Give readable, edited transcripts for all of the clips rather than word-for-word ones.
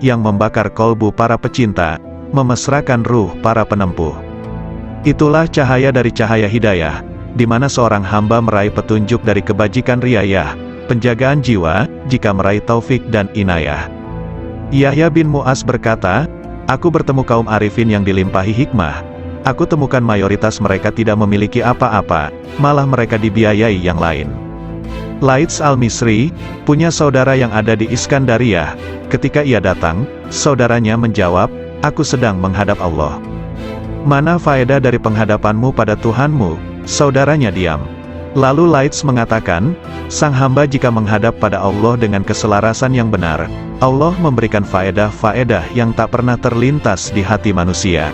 yang membakar kolbu para pecinta, memesrakan ruh para penempuh. Itulah cahaya dari cahaya hidayah, di mana seorang hamba meraih petunjuk dari kebajikan riayah, penjagaan jiwa, jika meraih taufik dan inayah. Yahya bin Mu'az berkata, aku bertemu kaum arifin yang dilimpahi hikmah. Aku temukan mayoritas mereka tidak memiliki apa-apa, malah mereka dibiayai yang lain. Laits al-Misri, punya saudara yang ada di Iskandariyah. Ketika ia datang, saudaranya menjawab, aku sedang menghadap Allah. Mana faedah dari penghadapanmu pada Tuhanmu? Saudaranya diam. Lalu Laits mengatakan, sang hamba jika menghadap pada Allah dengan keselarasan yang benar, Allah memberikan faedah-faedah yang tak pernah terlintas di hati manusia.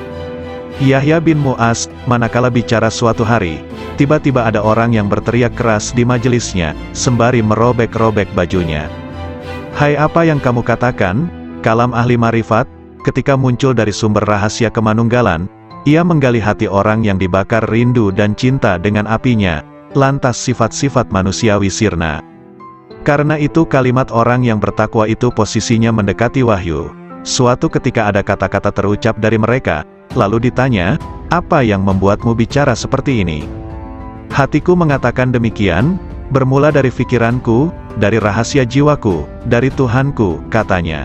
Yahya bin Mu'az, manakala bicara suatu hari, tiba-tiba ada orang yang berteriak keras di majelisnya, sembari merobek-robek bajunya. Hai, apa yang kamu katakan? Kalam ahli marifat. Ketika muncul dari sumber rahasia kemanunggalan, ia menggali hati orang yang dibakar rindu dan cinta dengan apinya, lantas sifat-sifat manusiawi sirna. Karena itu kalimat orang yang bertakwa itu posisinya mendekati wahyu. Suatu ketika ada kata-kata terucap dari mereka, lalu ditanya, apa yang membuatmu bicara seperti ini? Hatiku mengatakan demikian, bermula dari pikiranku, dari rahasia jiwaku, dari Tuhanku, katanya.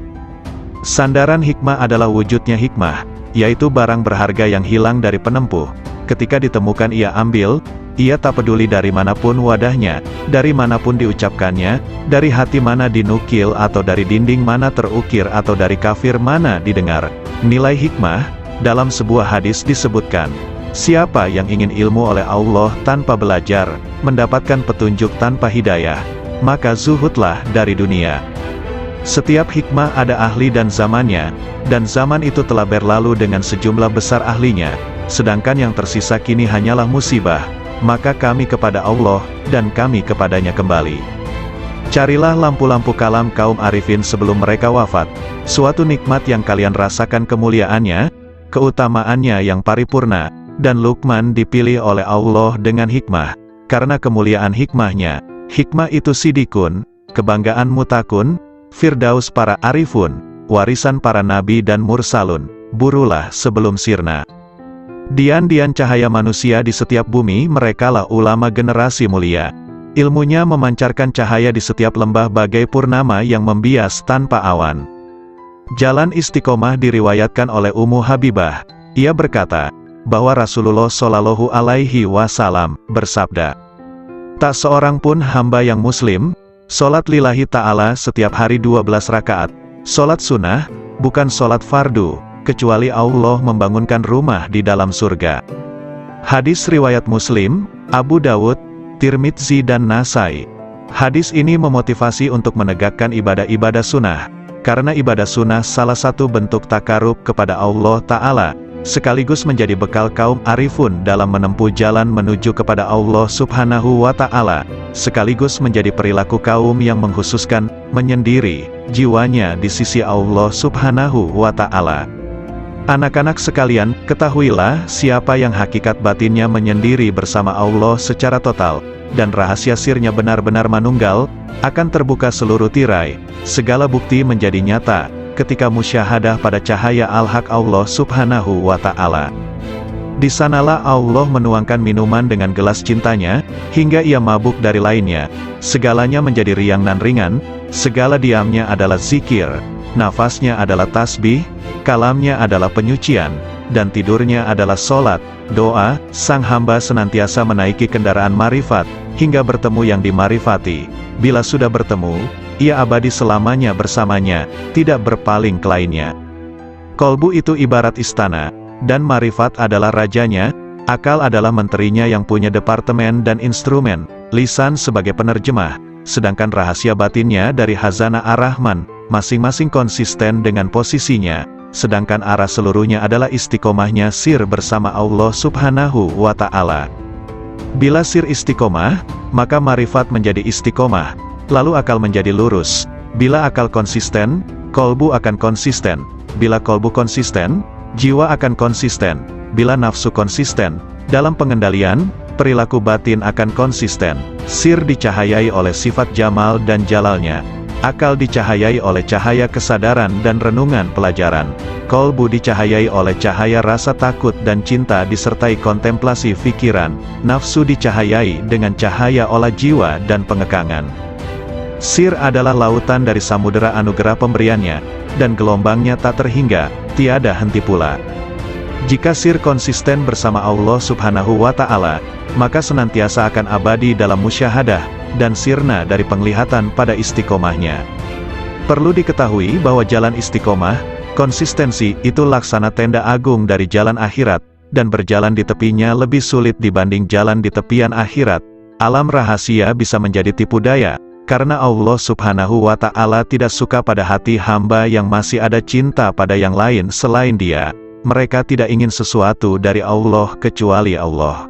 Sandaran hikmah adalah wujudnya hikmah, yaitu barang berharga yang hilang dari penempuh. Ketika ditemukan ia ambil, ia tak peduli dari manapun wadahnya, dari manapun diucapkannya, dari hati mana dinukil atau dari dinding mana terukir atau dari kafir mana didengar. Nilai hikmah, dalam sebuah hadis disebutkan, siapa yang ingin ilmu oleh Allah tanpa belajar, mendapatkan petunjuk tanpa hidayah, maka zuhudlah dari dunia. Setiap hikmah ada ahli dan zamannya, dan zaman itu telah berlalu dengan sejumlah besar ahlinya, sedangkan yang tersisa kini hanyalah musibah, maka kami kepada Allah, dan kami kepadanya kembali. Carilah lampu-lampu kalam kaum arifin sebelum mereka wafat, suatu nikmat yang kalian rasakan kemuliaannya, keutamaannya yang paripurna, dan Luqman dipilih oleh Allah dengan hikmah, karena kemuliaan hikmahnya. Hikmah itu sidikun, kebanggaan mutakun, firdaus para arifun, warisan para nabi dan mursalun, burulah sebelum sirna. Dian-dian cahaya manusia di setiap bumi, merekalah ulama generasi mulia. Ilmunya memancarkan cahaya di setiap lembah bagai purnama yang membias tanpa awan. Jalan istiqomah diriwayatkan oleh Ummu Habibah. Ia berkata, bahwa Rasulullah Shallallahu Alaihi Wasallam bersabda, tak seorang pun hamba yang muslim, sholat lillahi ta'ala setiap hari 12 rakaat, sholat sunnah, bukan sholat fardu, kecuali Allah membangunkan rumah di dalam surga. Hadis riwayat Muslim, Abu Dawud, Tirmidzi dan Nasai. Hadis ini memotivasi untuk menegakkan ibadah-ibadah sunnah, karena ibadah sunnah salah satu bentuk takarub kepada Allah Ta'ala, sekaligus menjadi bekal kaum arifun dalam menempuh jalan menuju kepada Allah Subhanahu wa Ta'ala, sekaligus menjadi perilaku kaum yang mengkhususkan, menyendiri, jiwanya di sisi Allah Subhanahu wa Ta'ala. Anak-anak sekalian, ketahuilah, siapa yang hakikat batinnya menyendiri bersama Allah secara total, dan rahasia sirnya benar-benar manunggal, akan terbuka seluruh tirai, segala bukti menjadi nyata, ketika musyahadah pada cahaya al-haq Allah Subhanahu wa Ta'ala. Di sanalah Allah menuangkan minuman dengan gelas cintanya, hingga ia mabuk dari lainnya, segalanya menjadi riang dan ringan, segala diamnya adalah zikir, nafasnya adalah tasbih, kalamnya adalah penyucian, dan tidurnya adalah sholat, doa. Sang hamba senantiasa menaiki kendaraan marifat, hingga bertemu yang dimarifati. Bila sudah bertemu, ia abadi selamanya bersamanya, tidak berpaling ke lainnya. Kolbu itu ibarat istana, dan marifat adalah rajanya, akal adalah menterinya yang punya departemen dan instrumen, lisan sebagai penerjemah, sedangkan rahasia batinnya dari Hazanah Ar-Rahman, masing-masing konsisten dengan posisinya, sedangkan arah seluruhnya adalah istiqomahnya sir bersama Allah Subhanahu wa Ta'ala. Bila sir istiqomah, maka marifat menjadi istiqomah, lalu akal menjadi lurus. Bila akal konsisten, kolbu akan konsisten. Bila kolbu konsisten, jiwa akan konsisten. Bila nafsu konsisten, dalam pengendalian, perilaku batin akan konsisten. Sir dicahayai oleh sifat jamal dan jalalnya. Akal dicahayai oleh cahaya kesadaran dan renungan pelajaran. Kolbu dicahayai oleh cahaya rasa takut dan cinta disertai kontemplasi pikiran. Nafsu dicahayai dengan cahaya olah jiwa dan pengekangan. Sir adalah lautan dari samudera anugerah pemberiannya, dan gelombangnya tak terhingga, tiada henti pula. Jika sir konsisten bersama Allah Subhanahu wa Ta'ala, maka senantiasa akan abadi dalam musyahadah, dan sirna dari penglihatan pada istiqomahnya. Perlu diketahui bahwa jalan istiqomah, konsistensi, itu laksana tenda agung dari jalan akhirat, dan berjalan di tepinya lebih sulit dibanding jalan di tepian akhirat. Alam rahasia bisa menjadi tipu daya, karena Allah Subhanahu wa Ta'ala tidak suka pada hati hamba yang masih ada cinta pada yang lain selain Dia. Mereka tidak ingin sesuatu dari Allah kecuali Allah.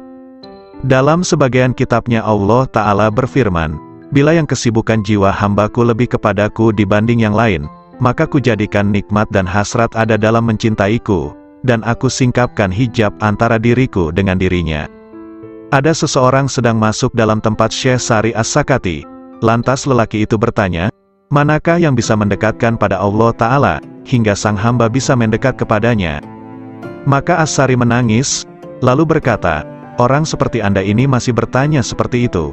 Dalam sebagian kitabnya Allah Ta'ala berfirman, "Bila yang kesibukan jiwa hambaku lebih kepadaku dibanding yang lain, maka kujadikan nikmat dan hasrat ada dalam mencintaiku, dan aku singkapkan hijab antara diriku dengan dirinya." Ada seseorang sedang masuk dalam tempat Syekh Sari As-Sakati. Lantas lelaki itu bertanya, "Manakah yang bisa mendekatkan pada Allah Ta'ala, hingga sang hamba bisa mendekat kepadanya?" Maka As-Sari menangis, lalu berkata, "Orang seperti Anda ini masih bertanya seperti itu.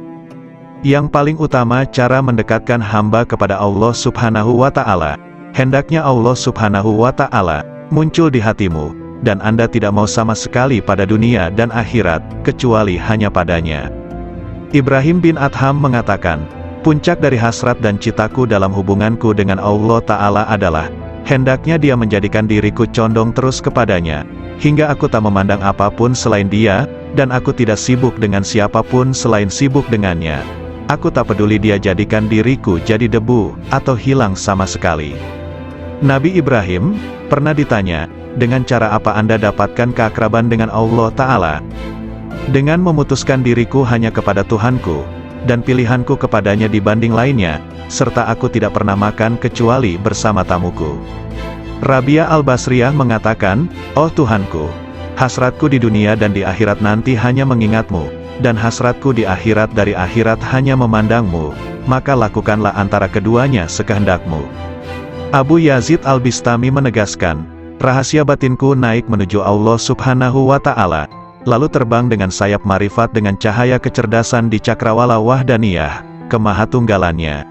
Yang paling utama cara mendekatkan hamba kepada Allah Subhanahu wa Ta'ala, hendaknya Allah Subhanahu wa Ta'ala muncul di hatimu, dan Anda tidak mau sama sekali pada dunia dan akhirat, kecuali hanya padanya." Ibrahim bin Adham mengatakan, "Puncak dari hasrat dan citaku dalam hubunganku dengan Allah Ta'ala adalah, hendaknya Dia menjadikan diriku condong terus kepadanya, hingga aku tak memandang apapun selain Dia, dan aku tidak sibuk dengan siapapun selain sibuk dengannya. Aku tak peduli Dia jadikan diriku jadi debu, atau hilang sama sekali." Nabi Ibrahim pernah ditanya, "Dengan cara apa Anda dapatkan keakraban dengan Allah Ta'ala?" "Dengan memutuskan diriku hanya kepada Tuhanku, dan pilihanku kepadanya dibanding lainnya, serta aku tidak pernah makan kecuali bersama tamuku." Rabia Al-Basriyah mengatakan, "Oh Tuhanku, hasratku di dunia dan di akhirat nanti hanya mengingatmu, dan hasratku di akhirat dari akhirat hanya memandangmu, maka lakukanlah antara keduanya sekehendakmu." Abu Yazid Al-Bistami menegaskan, "Rahasia batinku naik menuju Allah Subhanahu wa Ta'ala, lalu terbang dengan sayap marifat dengan cahaya kecerdasan di cakrawala wahdaniyah, kemahatunggalannya.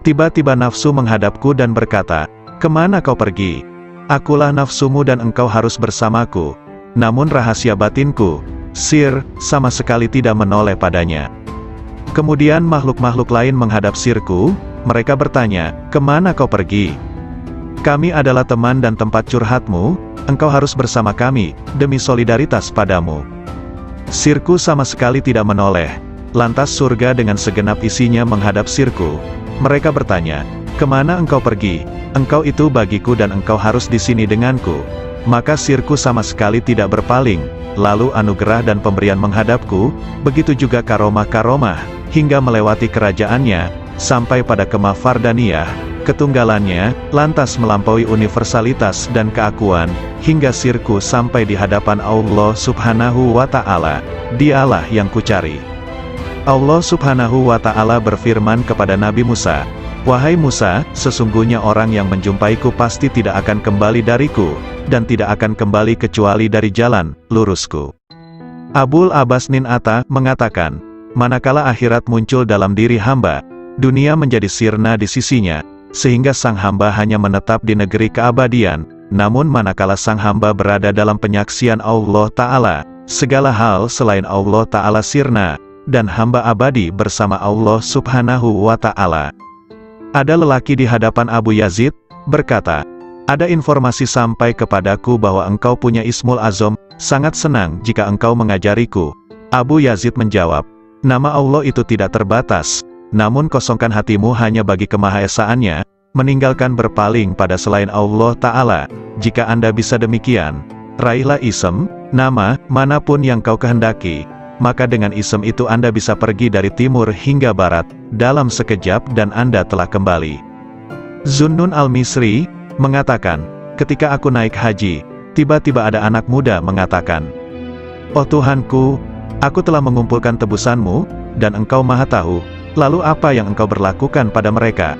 Tiba-tiba nafsu menghadapku dan berkata, 'Kemana kau pergi? Akulah nafsumu dan engkau harus bersamaku.' Namun rahasia batinku, sir, sama sekali tidak menoleh padanya. Kemudian makhluk-makhluk lain menghadap sirku, mereka bertanya, 'Kemana kau pergi? Kami adalah teman dan tempat curhatmu, engkau harus bersama kami, demi solidaritas padamu.' Sirku sama sekali tidak menoleh. Lantas surga dengan segenap isinya menghadap sirku. Mereka bertanya, 'Kemana engkau pergi? Engkau itu bagiku dan engkau harus di sini denganku.' Maka sirku sama sekali tidak berpaling. Lalu anugerah dan pemberian menghadapku, begitu juga karomah-karomah, hingga melewati kerajaannya, sampai pada kemah fardaniyah, ketunggalannya, lantas melampaui universalitas dan keakuan, hingga sirku sampai di hadapan Allah Subhanahu wa Ta'ala. Dialah yang kucari." Allah Subhanahu wa Ta'ala berfirman kepada Nabi Musa, "Wahai Musa, sesungguhnya orang yang menjumpaiku pasti tidak akan kembali dariku, dan tidak akan kembali kecuali dari jalan lurusku." Abul Abbas Nin Atta mengatakan, "Manakala akhirat muncul dalam diri hamba, dunia menjadi sirna di sisinya, sehingga sang hamba hanya menetap di negeri keabadian. Namun manakala sang hamba berada dalam penyaksian Allah Ta'ala, segala hal selain Allah Ta'ala sirna, dan hamba abadi bersama Allah Subhanahu wa Ta'ala." Ada lelaki di hadapan Abu Yazid, berkata, "Ada informasi sampai kepadaku bahwa engkau punya Ismul Azam, sangat senang jika engkau mengajariku." Abu Yazid menjawab, "Nama Allah itu tidak terbatas, namun kosongkan hatimu hanya bagi kemahaesaannya, meninggalkan berpaling pada selain Allah Ta'ala. Jika Anda bisa demikian, raihlah isem, nama, manapun yang kau kehendaki, maka dengan isem itu Anda bisa pergi dari timur hingga barat, dalam sekejap dan Anda telah kembali." Zunnun Al-Misri mengatakan, "Ketika aku naik haji, tiba-tiba ada anak muda mengatakan, 'Oh Tuhanku, aku telah mengumpulkan tebusanmu, dan engkau maha tahu, lalu apa yang engkau berlakukan pada mereka?'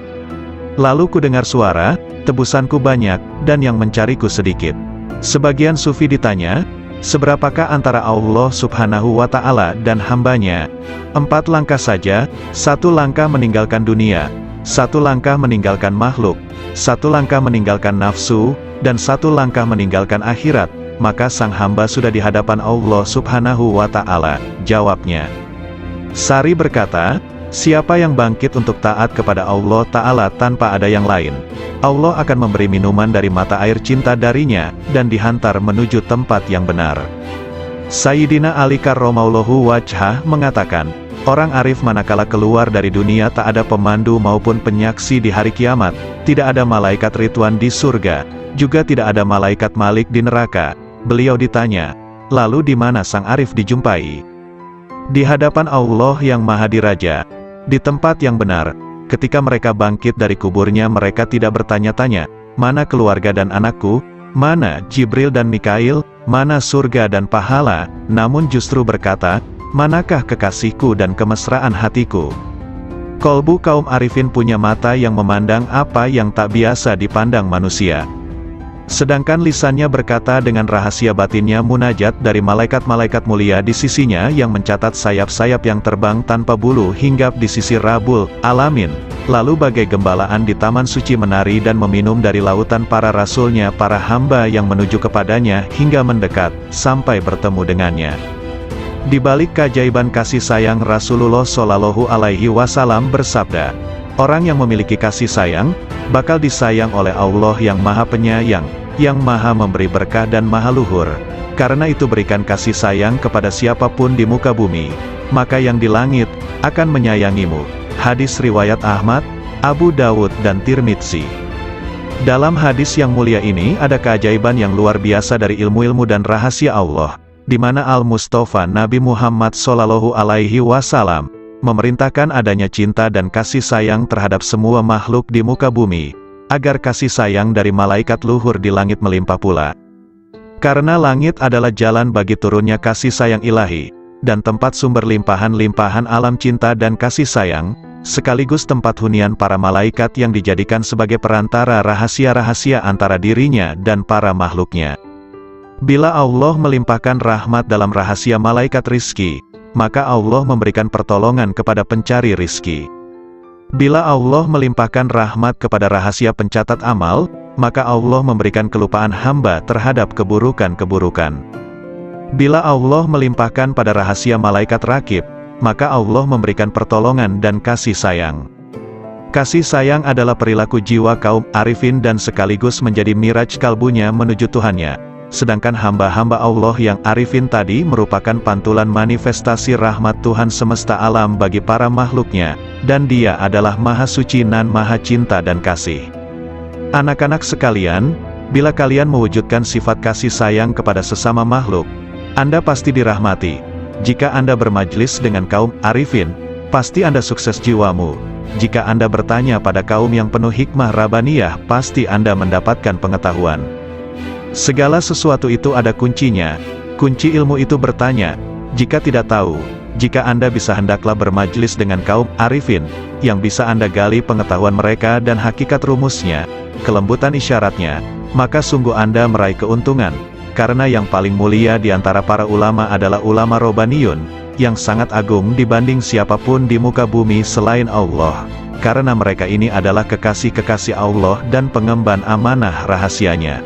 Lalu ku dengar suara, tebusanku banyak, dan yang mencariku sedikit. Sebagian sufi ditanya, seberapakah antara Allah subhanahu wa ta'ala dan hambanya? 4 langkah saja, 1 langkah meninggalkan dunia, 1 langkah meninggalkan makhluk, 1 langkah meninggalkan nafsu, dan 1 langkah meninggalkan akhirat, maka sang hamba sudah di hadapan Allah subhanahu wa ta'ala, jawabnya. Sari berkata, siapa yang bangkit untuk taat kepada Allah Ta'ala tanpa ada yang lain, Allah akan memberi minuman dari mata air cinta darinya, dan dihantar menuju tempat yang benar. Sayyidina Ali karramallahu wajhah mengatakan, orang arif manakala keluar dari dunia tak ada pemandu maupun penyaksi di hari kiamat, tidak ada malaikat Ridwan di surga, juga tidak ada malaikat Malik di neraka. Beliau ditanya, lalu di mana sang arif dijumpai? Di hadapan Allah yang Maha Diraja, di tempat yang benar. Ketika mereka bangkit dari kuburnya, mereka tidak bertanya-tanya, mana keluarga dan anakku, mana Jibril dan Mikail, mana surga dan pahala, namun justru berkata, manakah kekasihku dan kemesraan hatiku? Kolbu kaum arifin punya mata yang memandang apa yang tak biasa dipandang manusia. Sedangkan lisannya berkata dengan rahasia batinnya munajat dari malaikat-malaikat mulia di sisinya yang mencatat sayap-sayap yang terbang tanpa bulu hinggap di sisi Rabbul Alamin. Lalu bagai gembalaan di taman suci menari dan meminum dari lautan para rasulnya, para hamba yang menuju kepadanya hingga mendekat, sampai bertemu dengannya. Di balik keajaiban kasih sayang, Rasulullah Shallallahu Alaihi Wasallam bersabda, orang yang memiliki kasih sayang, bakal disayang oleh Allah yang Maha Penyayang, yang Maha Memberi berkah dan Maha Luhur. Karena itu berikan kasih sayang kepada siapapun di muka bumi, maka yang di langit akan menyayangimu. Hadis riwayat Ahmad, Abu Dawud dan Tirmidzi. Dalam hadis yang mulia ini ada keajaiban yang luar biasa dari ilmu-ilmu dan rahasia Allah, di mana Al-Mustafa Nabi Muhammad Shallallahu Alaihi Wasallam memerintahkan adanya cinta dan kasih sayang terhadap semua makhluk di muka bumi, agar kasih sayang dari malaikat luhur di langit melimpah pula. Karena langit adalah jalan bagi turunnya kasih sayang ilahi, dan tempat sumber limpahan-limpahan alam cinta dan kasih sayang, sekaligus tempat hunian para malaikat yang dijadikan sebagai perantara rahasia-rahasia antara dirinya dan para makhluknya. Bila Allah melimpahkan rahmat dalam rahasia malaikat rizki, maka Allah memberikan pertolongan kepada pencari rizki. Bila Allah melimpahkan rahmat kepada rahasia pencatat amal, maka Allah memberikan kelupaan hamba terhadap keburukan-keburukan. Bila Allah melimpahkan pada rahasia malaikat rakib, maka Allah memberikan pertolongan dan kasih sayang. Kasih sayang adalah perilaku jiwa kaum arifin dan sekaligus menjadi miraj kalbunya menuju Tuhannya. Sedangkan hamba-hamba Allah yang arifin tadi merupakan pantulan manifestasi rahmat Tuhan semesta alam bagi para makhluknya, dan Dia adalah Maha Suci nan Maha Cinta dan Kasih. Anak-anak sekalian, bila kalian mewujudkan sifat kasih sayang kepada sesama makhluk, Anda pasti dirahmati. Jika Anda bermajlis dengan kaum arifin, pasti Anda sukses jiwamu. Jika Anda bertanya pada kaum yang penuh hikmah Rabbaniyah, pasti Anda mendapatkan pengetahuan. Segala sesuatu itu ada kuncinya. Kunci ilmu itu bertanya, jika tidak tahu. Jika Anda bisa hendaklah bermajlis dengan kaum arifin, yang bisa Anda gali pengetahuan mereka dan hakikat rumusnya, kelembutan isyaratnya, maka sungguh Anda meraih keuntungan. Karena yang paling mulia di antara para ulama adalah ulama Robbaniyun, yang sangat agung dibanding siapapun di muka bumi selain Allah. Karena mereka ini adalah kekasih-kekasih Allah dan pengemban amanah rahasianya.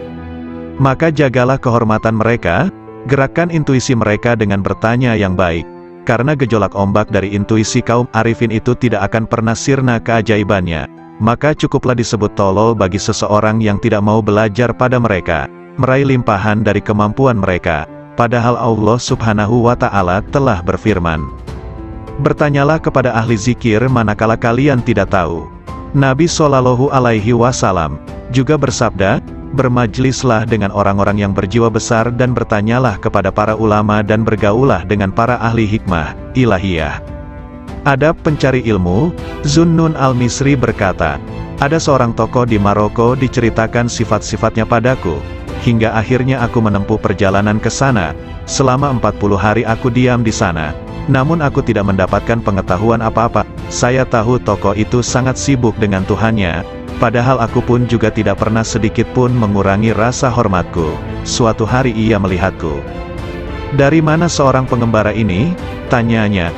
Maka jagalah kehormatan mereka, gerakkan intuisi mereka dengan bertanya yang baik. Karena gejolak ombak dari intuisi kaum arifin itu tidak akan pernah sirna keajaibannya. Maka cukuplah disebut tolol bagi seseorang yang tidak mau belajar pada mereka, meraih limpahan dari kemampuan mereka, padahal Allah subhanahu wa ta'ala telah berfirman, bertanyalah kepada ahli zikir manakala kalian tidak tahu. Nabi Shallallahu Alaihi Wasallam juga bersabda, bermajlislah dengan orang-orang yang berjiwa besar dan bertanyalah kepada para ulama dan bergaullah dengan para ahli hikmah ilahiyah. Adab pencari ilmu. Zunnun al-Misri berkata, ada seorang tokoh di Maroko diceritakan sifat-sifatnya padaku, hingga akhirnya aku menempuh perjalanan ke sana. Selama 40 hari aku diam di sana, namun aku tidak mendapatkan pengetahuan apa-apa. Saya tahu tokoh itu sangat sibuk dengan Tuhannya, padahal aku pun juga tidak pernah sedikit pun mengurangi rasa hormatku. Suatu hari ia melihatku. "Dari mana seorang pengembara ini?" tanyanya.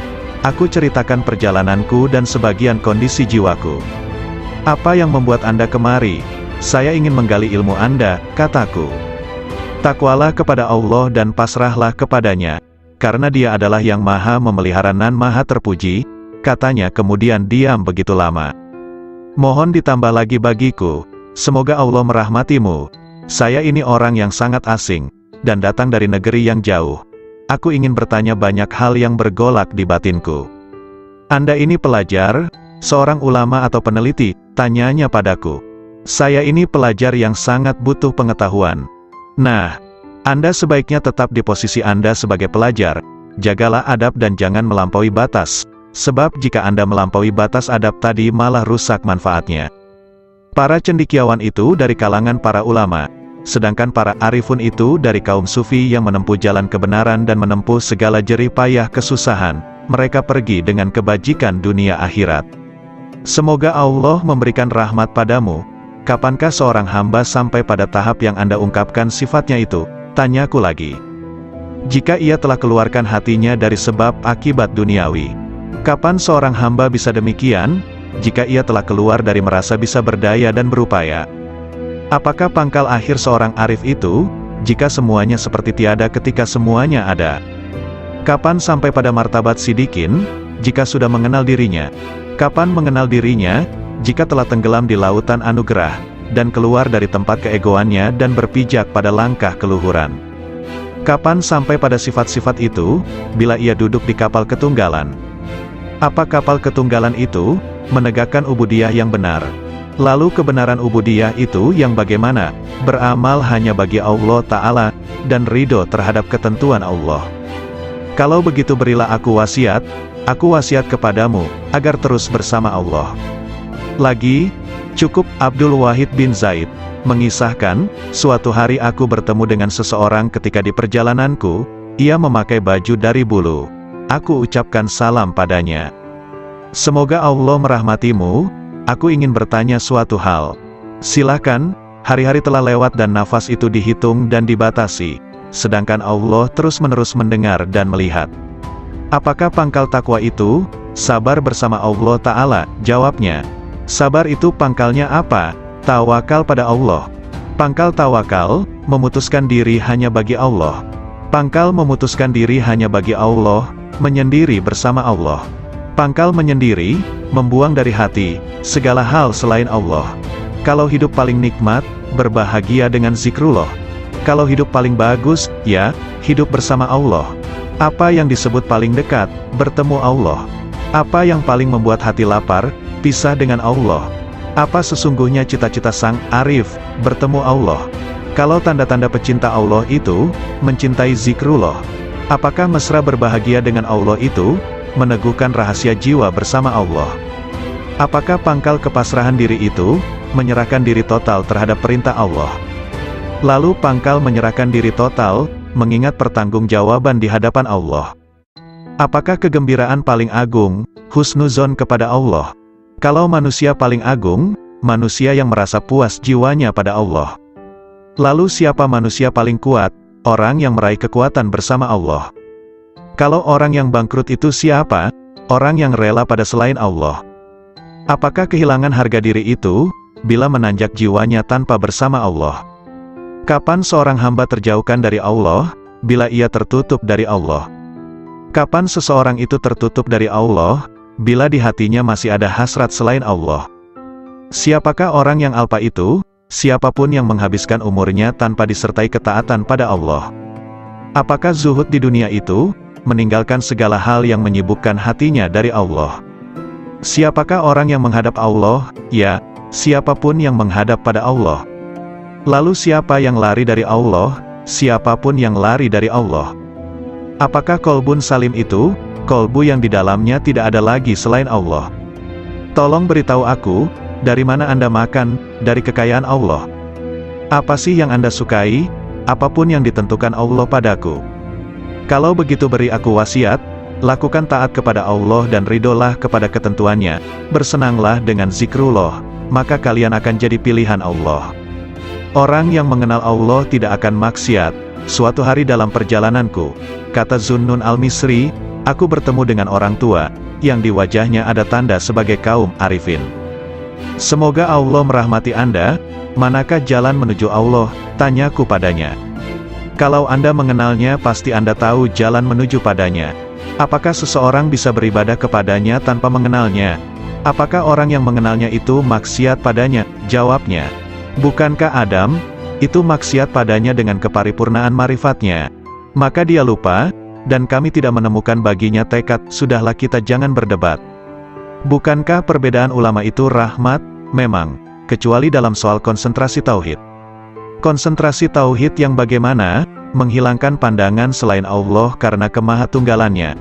Aku ceritakan perjalananku dan sebagian kondisi jiwaku. "Apa yang membuat Anda kemari?" "Saya ingin menggali ilmu Anda," kataku. "Takwalah kepada Allah dan pasrahlah kepadanya, karena Dia adalah yang maha memelihara dan maha terpuji," katanya kemudian diam begitu lama. "Mohon ditambah lagi bagiku, semoga Allah merahmatimu. Saya ini orang yang sangat asing, dan datang dari negeri yang jauh. Aku ingin bertanya banyak hal yang bergolak di batinku." "Anda ini pelajar, seorang ulama atau peneliti?" tanyanya padaku. "Saya ini pelajar yang sangat butuh pengetahuan." "Nah, Anda sebaiknya tetap di posisi Anda sebagai pelajar. Jagalah adab dan jangan melampaui batas, sebab jika Anda melampaui batas adab tadi malah rusak manfaatnya." Para cendekiawan itu dari kalangan para ulama, sedangkan para arifun itu dari kaum sufi yang menempuh jalan kebenaran dan menempuh segala jerih payah kesusahan. Mereka pergi dengan kebajikan dunia akhirat. Semoga Allah memberikan rahmat padamu. "Kapankah seorang hamba sampai pada tahap yang Anda ungkapkan sifatnya itu?" tanyaku lagi. "Jika ia telah keluarkan hatinya dari sebab akibat duniawi." "Kapan seorang hamba bisa demikian?" "Jika ia telah keluar dari merasa bisa berdaya dan berupaya." "Apakah pangkal akhir seorang arif itu?" "Jika semuanya seperti tiada ketika semuanya ada." "Kapan sampai pada martabat sidikin?" "Jika sudah mengenal dirinya." "Kapan mengenal dirinya?" "Jika telah tenggelam di lautan anugerah, dan keluar dari tempat keegoannya dan berpijak pada langkah keluhuran." "Kapan sampai pada sifat-sifat itu?" "Bila ia duduk di kapal ketunggalan." "Apa kapal ketunggalan itu?" "Menegakkan ubudiyah yang benar." "Lalu kebenaran ubudiyah itu yang bagaimana?" "Beramal hanya bagi Allah Ta'ala, dan ridho terhadap ketentuan Allah." "Kalau begitu berilah aku wasiat kepadamu, agar terus bersama Allah." Lagi, cukup Abdul Wahid bin Zaid mengisahkan, "Suatu hari aku bertemu dengan seseorang ketika di perjalananku, ia memakai baju dari bulu. Aku ucapkan salam padanya. 'Semoga Allah merahmatimu, aku ingin bertanya suatu hal.' 'Silakan.' Hari-hari telah lewat dan nafas itu dihitung dan dibatasi, sedangkan Allah terus-menerus mendengar dan melihat. 'Apakah pangkal takwa itu?' 'Sabar bersama Allah Ta'ala,' jawabnya. 'Sabar itu pangkalnya apa?' 'Tawakal pada Allah.' Pangkal tawakal, memutuskan diri hanya bagi Allah. Pangkal memutuskan diri hanya bagi Allah, menyendiri bersama Allah. Pangkal menyendiri, membuang dari hati segala hal selain Allah. Kalau hidup paling nikmat, berbahagia dengan zikrullah. Kalau hidup paling bagus, ya, hidup bersama Allah. Apa yang disebut paling dekat, bertemu Allah. Apa yang paling membuat hati lapar, pisah dengan Allah. Apa sesungguhnya cita-cita sang arif, bertemu Allah. Kalau tanda-tanda pecinta Allah itu, mencintai zikrullah. Apakah mesra berbahagia dengan Allah itu, meneguhkan rahasia jiwa bersama Allah. Apakah pangkal kepasrahan diri itu, menyerahkan diri total terhadap perintah Allah. Lalu pangkal menyerahkan diri total, mengingat pertanggungjawaban di hadapan Allah. Apakah kegembiraan paling agung, husnuzon kepada Allah? Kalau manusia paling agung, manusia yang merasa puas jiwanya pada Allah. Lalu siapa manusia paling kuat? Orang yang meraih kekuatan bersama Allah. Kalau orang yang bangkrut itu siapa? Orang yang rela pada selain Allah. Apakah kehilangan harga diri itu, bila menanjak jiwanya tanpa bersama Allah? Kapan seorang hamba terjauhkan dari Allah, bila ia tertutup dari Allah? Kapan seseorang itu tertutup dari Allah, bila di hatinya masih ada hasrat selain Allah? Siapakah orang yang alpa itu? Siapapun yang menghabiskan umurnya tanpa disertai ketaatan pada Allah. Apakah zuhud di dunia itu? Meninggalkan segala hal yang menyibukkan hatinya dari Allah. Siapakah orang yang menghadap Allah? Ya, siapapun yang menghadap pada Allah. Lalu siapa yang lari dari Allah? Siapapun yang lari dari Allah. Apakah kolbun salim itu? Kolbu yang di dalamnya tidak ada lagi selain Allah. Tolong beritahu aku, dari mana Anda makan, dari kekayaan Allah. Apa sih yang Anda sukai? Apapun yang ditentukan Allah padaku. Kalau begitu beri aku wasiat, lakukan taat kepada Allah dan ridolah kepada ketentuannya, bersenanglah dengan zikrullah. maka kalian akan jadi pilihan Allah. Orang yang mengenal Allah tidak akan maksiat. Suatu hari dalam perjalananku, kata Zunnun al-Misri, aku bertemu dengan orang tua, yang di wajahnya ada tanda sebagai kaum arifin. Semoga Allah merahmati Anda. Manakah jalan menuju Allah? Tanyaku padanya. Kalau Anda mengenalnya pasti Anda tahu jalan menuju padanya. Apakah seseorang bisa beribadah kepadanya tanpa mengenalnya? Apakah orang yang mengenalnya itu maksiat padanya? Jawabnya, bukankah Adam itu maksiat padanya dengan keparipurnaan marifatnya? Maka dia lupa, dan kami tidak menemukan baginya tekad. Sudahlah, kita jangan berdebat. Bukankah perbedaan ulama itu rahmat? Memang, kecuali dalam soal konsentrasi tauhid. Konsentrasi tauhid yang bagaimana? Menghilangkan pandangan selain Allah karena kemahatunggalannya.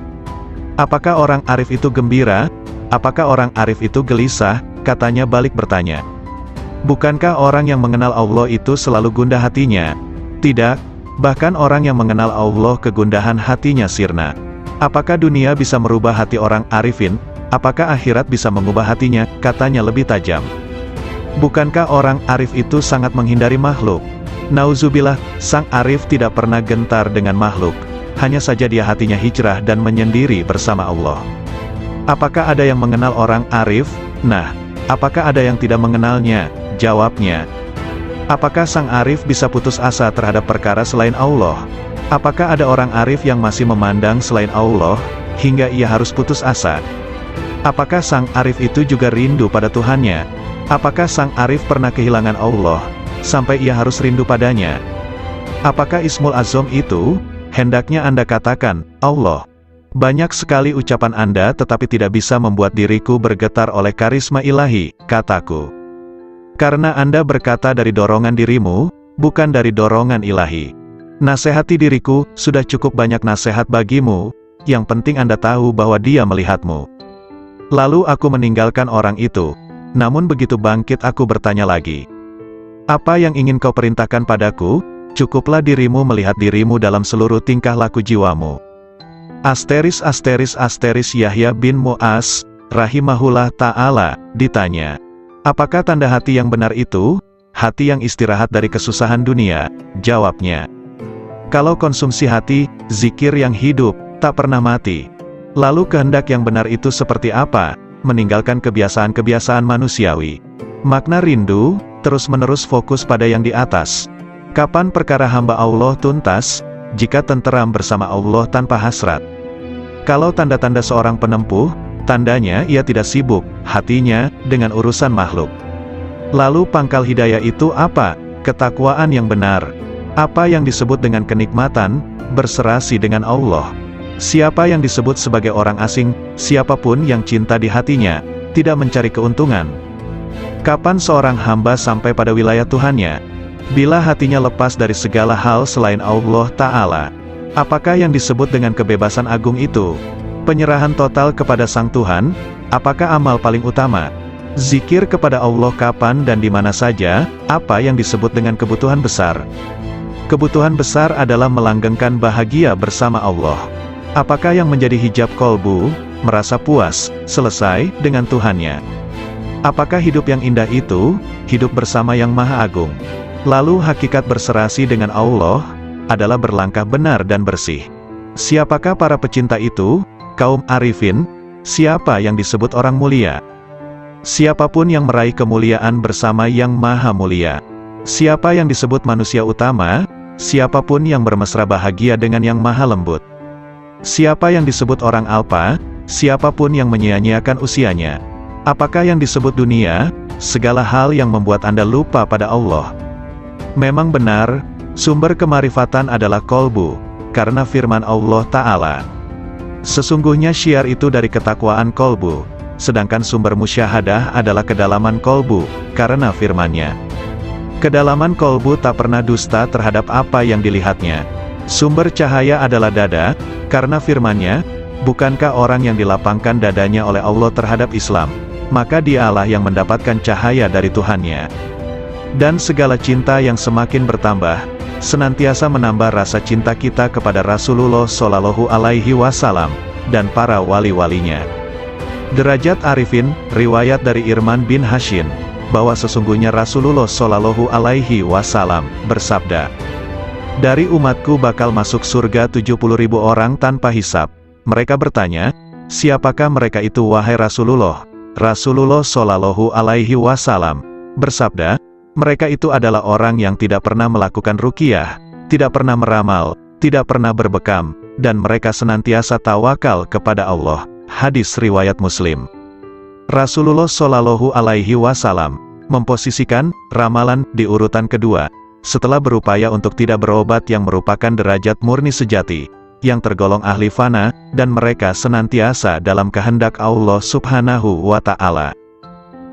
Apakah orang arif itu gembira? Apakah orang arif itu gelisah? Katanya balik bertanya. Bukankah orang yang mengenal Allah itu selalu gundah hatinya? Tidak, bahkan orang yang mengenal Allah kegundahan hatinya sirna. Apakah dunia bisa merubah hati orang arifin? Apakah akhirat bisa mengubah hatinya? Katanya lebih tajam. Bukankah orang arif itu sangat menghindari makhluk? Nauzubillah, sang arif tidak pernah gentar dengan makhluk. Hanya saja dia hatinya hijrah dan menyendiri bersama Allah. Apakah ada yang mengenal orang arif? Nah, apakah ada yang tidak mengenalnya? Jawabnya, apakah sang arif bisa putus asa terhadap perkara selain Allah? Apakah ada orang arif yang masih memandang selain Allah, hingga ia harus putus asa? Apakah sang arif itu juga rindu pada Tuhannya? Apakah sang arif pernah kehilangan Allah, sampai ia harus rindu padanya? Apakah Ismul Azam itu? Hendaknya Anda katakan, Allah. Banyak sekali ucapan Anda tetapi tidak bisa membuat diriku bergetar oleh karisma ilahi, kataku. Karena Anda berkata dari dorongan dirimu, bukan dari dorongan ilahi. Nasihati diriku, sudah cukup banyak nasihat bagimu, yang penting Anda tahu bahwa Dia melihatmu. Lalu aku meninggalkan orang itu. Namun begitu bangkit aku bertanya lagi. Apa yang ingin kau perintahkan padaku? Cukuplah dirimu melihat dirimu dalam seluruh tingkah laku jiwamu. Asteris Yahya bin Mu'az, rahimahullah ta'ala, ditanya. Apakah tanda hati yang benar itu? Hati yang istirahat dari kesusahan dunia. Jawabnya, kalau konsumsi hati, zikir yang hidup, tak pernah mati. Lalu kehendak yang benar itu seperti apa? Meninggalkan kebiasaan-kebiasaan manusiawi. Makna rindu, terus-menerus fokus pada yang di atas. Kapan perkara hamba Allah tuntas? Jika tenteram bersama Allah tanpa hasrat. Kalau tanda-tanda seorang penempuh, tandanya ia tidak sibuk, hatinya, dengan urusan makhluk. Lalu pangkal hidayah itu apa? Ketakwaan yang benar. Apa yang disebut dengan kenikmatan? Berserasi dengan Allah. Siapa yang disebut sebagai orang asing? Siapapun yang cinta di hatinya, tidak mencari keuntungan. Kapan seorang hamba sampai pada wilayah Tuhannya? Bila hatinya lepas dari segala hal selain Allah Ta'ala. Apakah yang disebut dengan kebebasan agung itu? Penyerahan total kepada Sang Tuhan. Apakah amal paling utama? Zikir kepada Allah kapan dan di mana saja? Apa yang disebut dengan kebutuhan besar? Kebutuhan besar adalah melanggengkan bahagia bersama Allah. Apakah yang menjadi hijab kolbu? Merasa puas, selesai, dengan Tuhannya. Apakah hidup yang indah itu? Hidup bersama yang Maha Agung. Lalu hakikat berserasi dengan Allah adalah berlangkah benar dan bersih. Siapakah para pecinta itu? Kaum arifin. Siapa yang disebut orang mulia? Siapapun yang meraih kemuliaan bersama yang Maha Mulia. Siapa yang disebut manusia utama? Siapapun yang bermesra bahagia dengan yang Maha Lembut. Siapa yang disebut orang alpa? Siapapun yang menyia-nyiakan usianya. Apakah yang disebut dunia? Segala hal yang membuat Anda lupa pada Allah. Memang benar, sumber kemarifatan adalah kolbu, karena firman Allah Ta'ala. Sesungguhnya syiar itu dari ketakwaan kolbu, sedangkan sumber musyahadah adalah kedalaman kolbu, karena firman-Nya. Kedalaman kolbu tak pernah dusta terhadap apa yang dilihatnya. Sumber cahaya adalah dada, karena firman-Nya, bukankah orang yang dilapangkan dadanya oleh Allah terhadap Islam, maka dialah yang mendapatkan cahaya dari Tuhannya. Dan segala cinta yang semakin bertambah, senantiasa menambah rasa cinta kita kepada Rasulullah Shallallahu Alaihi Wasallam, dan para wali-walinya. Derajat Arifin, riwayat dari Irman bin Hashim. bahwa sesungguhnya Rasulullah Shallallahu Alaihi Wasallam bersabda, "Dari umatku bakal masuk surga 70.000 orang tanpa hisab." Mereka bertanya, "Siapakah mereka itu wahai Rasulullah?" Rasulullah Shallallahu Alaihi Wasallam bersabda, "Mereka itu adalah orang yang tidak pernah melakukan ruqyah, tidak pernah meramal, tidak pernah berbekam, dan mereka senantiasa tawakal kepada Allah." Hadis riwayat Muslim. Rasulullah Shallallahu Alaihi Wasallam memposisikan ramalan di urutan kedua, setelah berupaya untuk tidak berobat yang merupakan derajat murni sejati, yang tergolong ahli fana, dan mereka senantiasa dalam kehendak Allah Subhanahu wa Ta'ala.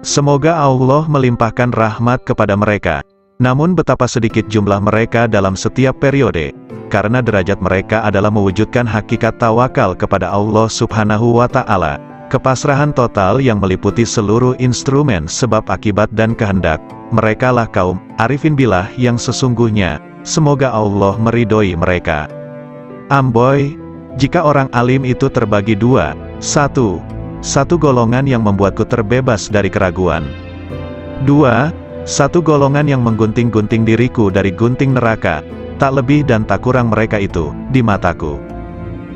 Semoga Allah melimpahkan rahmat kepada mereka. Namun betapa sedikit jumlah mereka dalam setiap periode, karena derajat mereka adalah mewujudkan hakikat tawakal kepada Allah Subhanahu wa Ta'ala, kepasrahan total yang meliputi seluruh instrumen sebab akibat dan kehendak. Mereka lah kaum arifin billah yang sesungguhnya. Semoga Allah meridhoi mereka. Amboi, jika orang alim itu terbagi dua, satu golongan yang membuatku terbebas dari keraguan. Dua, satu golongan yang menggunting-gunting diriku dari gunting neraka, tak lebih dan tak kurang mereka itu di mataku.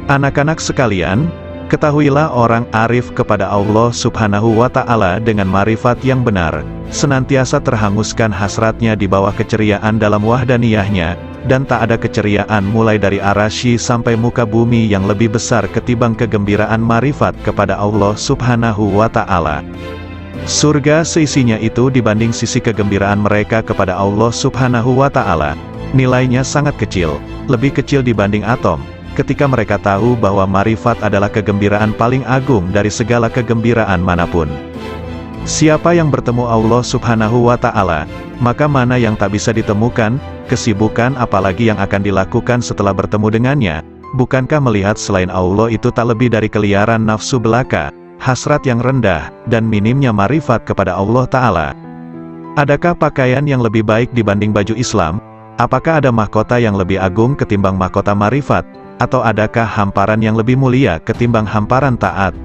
Anak-anak sekalian, ketahuilah orang arif kepada Allah Subhanahu wa Ta'ala dengan marifat yang benar, senantiasa terhanguskan hasratnya di bawah keceriaan dalam wahdaniyahnya, dan tak ada keceriaan mulai dari arasy sampai muka bumi yang lebih besar ketimbang kegembiraan marifat kepada Allah Subhanahu wa Ta'ala. Surga seisinya itu dibanding sisi kegembiraan mereka kepada Allah Subhanahu wa Ta'ala, nilainya sangat kecil, lebih kecil dibanding atom. Ketika mereka tahu bahwa marifat adalah kegembiraan paling agung dari segala kegembiraan manapun. Siapa yang bertemu Allah Subhanahu wa Ta'ala, maka mana yang tak bisa ditemukan, kesibukan apalagi yang akan dilakukan setelah bertemu dengannya. Bukankah melihat selain Allah itu tak lebih dari keliaran nafsu belaka, hasrat yang rendah, dan minimnya marifat kepada Allah Ta'ala? Adakah pakaian yang lebih baik dibanding baju Islam? Apakah ada mahkota yang lebih agung ketimbang mahkota marifat? Atau adakah hamparan yang lebih mulia ketimbang hamparan taat?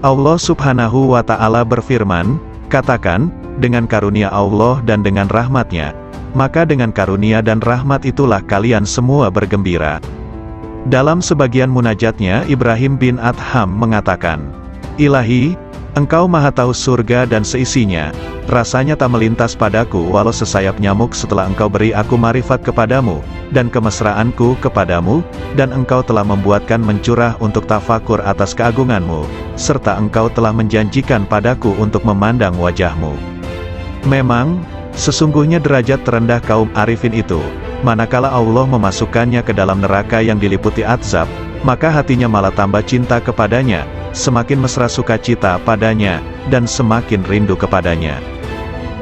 Allah Subhanahu wa Ta'ala berfirman, "Katakan, dengan karunia Allah dan dengan rahmatnya, maka dengan karunia dan rahmat itulah kalian semua bergembira." Dalam sebagian munajatnya Ibrahim bin Adham mengatakan, "Ilahi, Engkau maha tahu surga dan seisinya, rasanya tak melintas padaku walau sesayap nyamuk setelah Engkau beri aku marifat kepadamu, dan kemesraanku kepadamu, dan Engkau telah membuatkan mencurah untuk tafakur atas keagunganmu, serta Engkau telah menjanjikan padaku untuk memandang wajahmu." Memang, sesungguhnya derajat terendah kaum arifin itu, manakala Allah memasukkannya ke dalam neraka yang diliputi azab, maka hatinya malah tambah cinta kepadanya, semakin mesra sukacita padanya, dan semakin rindu kepadanya.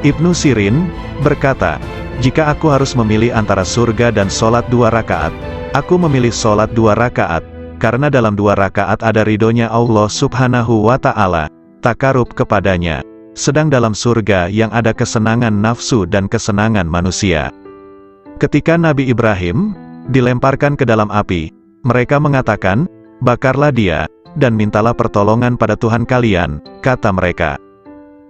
Ibnu Sirin berkata, "Jika aku harus memilih antara surga dan sholat 2 rakaat, aku memilih sholat 2 rakaat, karena dalam 2 rakaat ada ridhonya Allah Subhanahu wa Ta'ala, takarub kepadanya, sedang dalam surga yang ada kesenangan nafsu dan kesenangan manusia." Ketika Nabi Ibrahim dilemparkan ke dalam api, mereka mengatakan, "Bakarlah dia, dan mintalah pertolongan pada Tuhan kalian," kata mereka.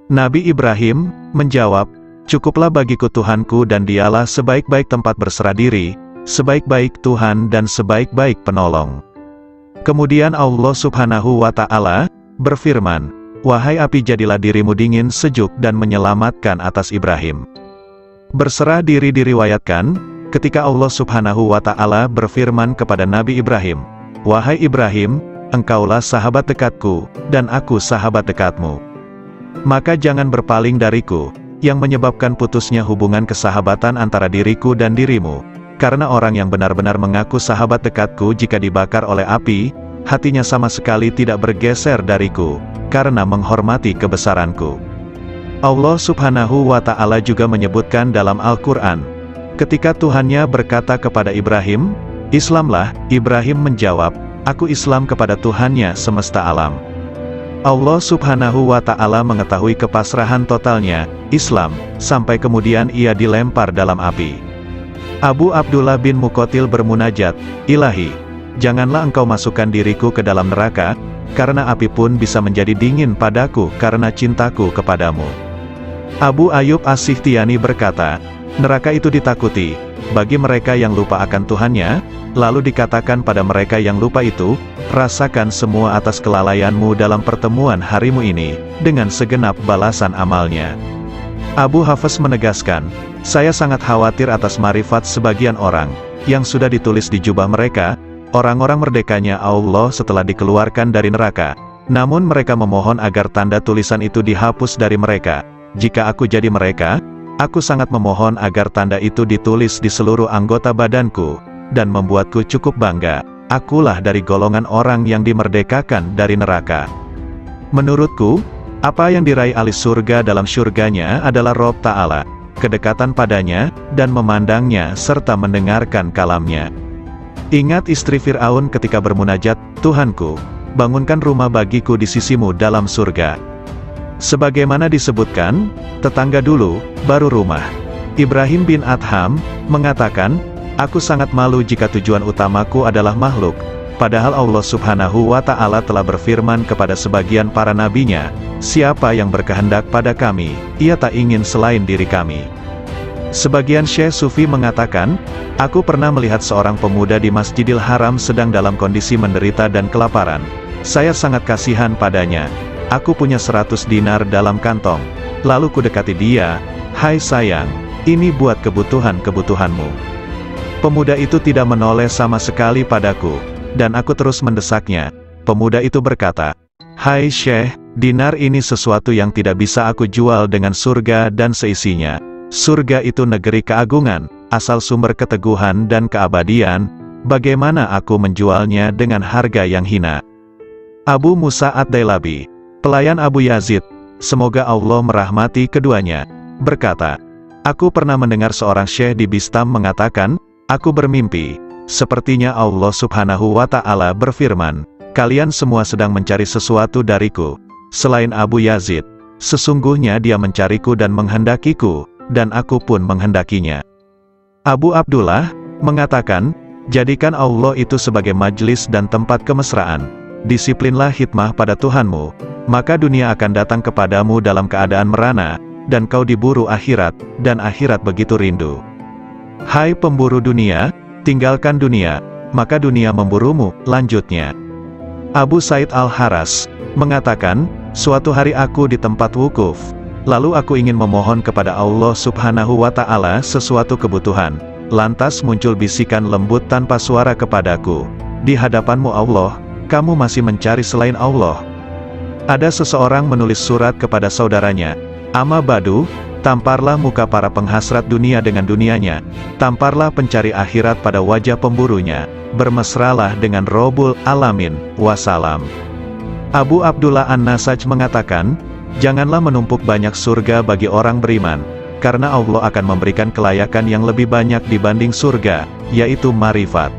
Nabi Ibrahim menjawab, "Cukuplah bagiku Tuhanku dan dialah sebaik-baik tempat berserah diri, sebaik-baik Tuhan dan sebaik-baik penolong." Kemudian Allah Subhanahu wa Ta'ala berfirman, "Wahai api, jadilah dirimu dingin sejuk dan menyelamatkan atas Ibrahim." Berserah diri diriwayatkan, ketika Allah Subhanahu wa Ta'ala berfirman kepada Nabi Ibrahim, "Wahai Ibrahim, engkaulah sahabat dekatku, dan aku sahabat dekatmu. Maka jangan berpaling dariku, yang menyebabkan putusnya hubungan kesahabatan antara diriku dan dirimu. Karena orang yang benar-benar mengaku sahabat dekatku jika dibakar oleh api, hatinya sama sekali tidak bergeser dariku, karena menghormati kebesaranku." Allah Subhanahu wa Ta'ala juga menyebutkan dalam Al-Quran, ketika Tuhannya berkata kepada Ibrahim, "Islamlah," Ibrahim menjawab, "Aku Islam kepada Tuhannya semesta alam." Allah Subhanahu wa Ta'ala mengetahui kepasrahan totalnya, Islam, sampai kemudian ia dilempar dalam api. Abu Abdullah bin Muqatil bermunajat, "Ilahi, janganlah engkau masukkan diriku ke dalam neraka, karena api pun bisa menjadi dingin padaku karena cintaku kepadamu." Abu Ayyub As-Sikhtiyani berkata, neraka itu ditakuti bagi mereka yang lupa akan Tuhannya, lalu dikatakan pada mereka yang lupa itu, rasakan semua atas kelalaianmu dalam pertemuan harimu ini, dengan segenap balasan amalnya. Abu Hafs menegaskan, saya sangat khawatir atas marifat sebagian orang, yang sudah ditulis di jubah mereka, orang-orang merdekanya Allah setelah dikeluarkan dari neraka. Namun mereka memohon agar tanda tulisan itu dihapus dari mereka. Jika aku jadi mereka, aku sangat memohon agar tanda itu ditulis di seluruh anggota badanku, dan membuatku cukup bangga. Akulah dari golongan orang yang dimerdekakan dari neraka. Menurutku, apa yang diraih ahli surga dalam surganya adalah Rob Ta'ala, kedekatan padanya, dan memandangnya serta mendengarkan kalamnya. Ingat istri Fir'aun ketika bermunajat, Tuhanku, bangunkan rumah bagiku di sisimu dalam surga. Sebagaimana disebutkan, tetangga dulu, baru rumah. Ibrahim bin Adham mengatakan, aku sangat malu jika tujuan utamaku adalah makhluk, padahal Allah Subhanahu wa Ta'ala telah berfirman kepada sebagian para nabinya, siapa yang berkehendak pada kami, ia tak ingin selain diri kami. Sebagian Syekh Sufi mengatakan, aku pernah melihat seorang pemuda di Masjidil Haram sedang dalam kondisi menderita dan kelaparan. Saya sangat kasihan padanya. Aku punya 100 dinar dalam kantong. Lalu kudekati dia, hai sayang, ini buat kebutuhan-kebutuhanmu. Pemuda itu tidak menoleh sama sekali padaku, dan aku terus mendesaknya. Pemuda itu berkata, hai Syekh, dinar ini sesuatu yang tidak bisa aku jual dengan surga dan seisinya. Surga itu negeri keagungan, asal sumber keteguhan dan keabadian, bagaimana aku menjualnya dengan harga yang hina? Abu Musa Ad-Dailabi, pelayan Abu Yazid, semoga Allah merahmati keduanya, berkata, aku pernah mendengar seorang syekh di Bistam mengatakan, aku bermimpi, sepertinya Allah Subhanahu wa Ta'ala berfirman, kalian semua sedang mencari sesuatu dariku, selain Abu Yazid, sesungguhnya dia mencariku dan menghendakiku, dan aku pun menghendakinya. Abu Abdullah mengatakan, jadikan Allah itu sebagai majlis dan tempat kemesraan, disiplinlah hikmah pada Tuhanmu, maka dunia akan datang kepadamu dalam keadaan merana, dan kau diburu akhirat, dan akhirat begitu rindu. Hai pemburu dunia, tinggalkan dunia, maka dunia memburumu, lanjutnya. Abu Said Al-Haras mengatakan, suatu hari aku di tempat wukuf, lalu aku ingin memohon kepada Allah Subhanahu wa Ta'ala sesuatu kebutuhan, lantas muncul bisikan lembut tanpa suara kepadaku, di hadapanmu Allah, kamu masih mencari selain Allah. Ada seseorang menulis surat kepada saudaranya, Ama Badu, tamparlah muka para penghasrat dunia dengan dunianya, tamparlah pencari akhirat pada wajah pemburunya, bermesralah dengan Robul Alamin, wassalam. Abu Abdullah An-Nasaj mengatakan, janganlah menumpuk banyak surga bagi orang beriman, karena Allah akan memberikan kelayakan yang lebih banyak dibanding surga, yaitu marifat.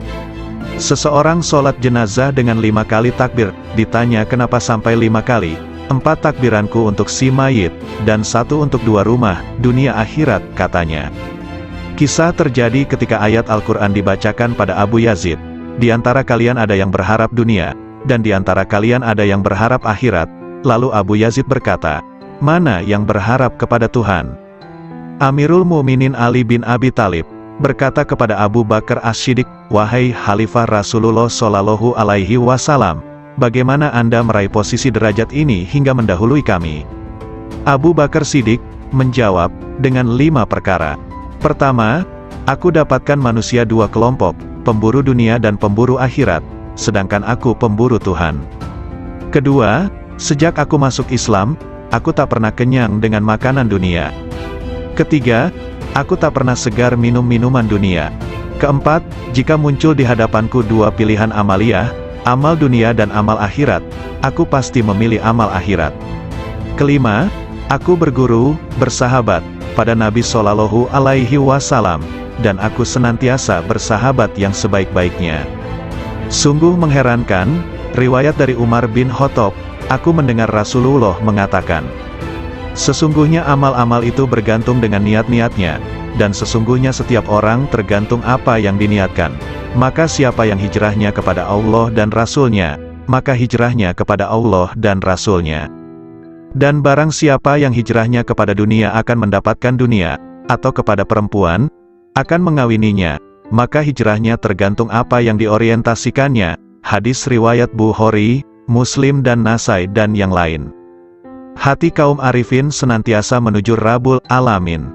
Seseorang sholat jenazah dengan 5 kali takbir, ditanya kenapa sampai 5 kali, 4 takbiranku untuk si mayit, dan 1 untuk 2 rumah, dunia akhirat, katanya. Kisah terjadi ketika ayat Al-Quran dibacakan pada Abu Yazid, di antara kalian ada yang berharap dunia, dan di antara kalian ada yang berharap akhirat, lalu Abu Yazid berkata, mana yang berharap kepada Tuhan? Amirul Mukminin Ali bin Abi Thalib berkata kepada Abu Bakar As-Siddiq, wahai Khalifah Rasulullah Shallallahu Alaihi Wasallam, bagaimana Anda meraih posisi derajat ini hingga mendahului kami? Abu Bakar Siddiq menjawab, dengan 5 perkara. Pertama, aku dapatkan manusia 2 kelompok, pemburu dunia dan pemburu akhirat, sedangkan aku pemburu Tuhan. Kedua, sejak aku masuk Islam, aku tak pernah kenyang dengan makanan dunia. Ketiga, aku tak pernah segar minum minuman dunia. Keempat, jika muncul di hadapanku 2 pilihan amaliyah, amal dunia dan amal akhirat, aku pasti memilih amal akhirat. Kelima, aku berguru, bersahabat, pada Nabi Shallallahu Alaihi Wasallam, dan aku senantiasa bersahabat yang sebaik-baiknya. Sungguh mengherankan, riwayat dari Umar bin Khattab, aku mendengar Rasulullah mengatakan, sesungguhnya amal-amal itu bergantung dengan niat-niatnya, dan sesungguhnya setiap orang tergantung apa yang diniatkan. Maka siapa yang hijrahnya kepada Allah dan Rasul-Nya, maka hijrahnya kepada Allah dan Rasul-Nya. Dan barang siapa yang hijrahnya kepada dunia akan mendapatkan dunia, atau kepada perempuan, akan mengawininya, maka hijrahnya tergantung apa yang diorientasikannya. Hadis riwayat Bukhari, Muslim dan Nasai dan yang lain. Hati kaum arifin senantiasa menuju Rabbul Alamin.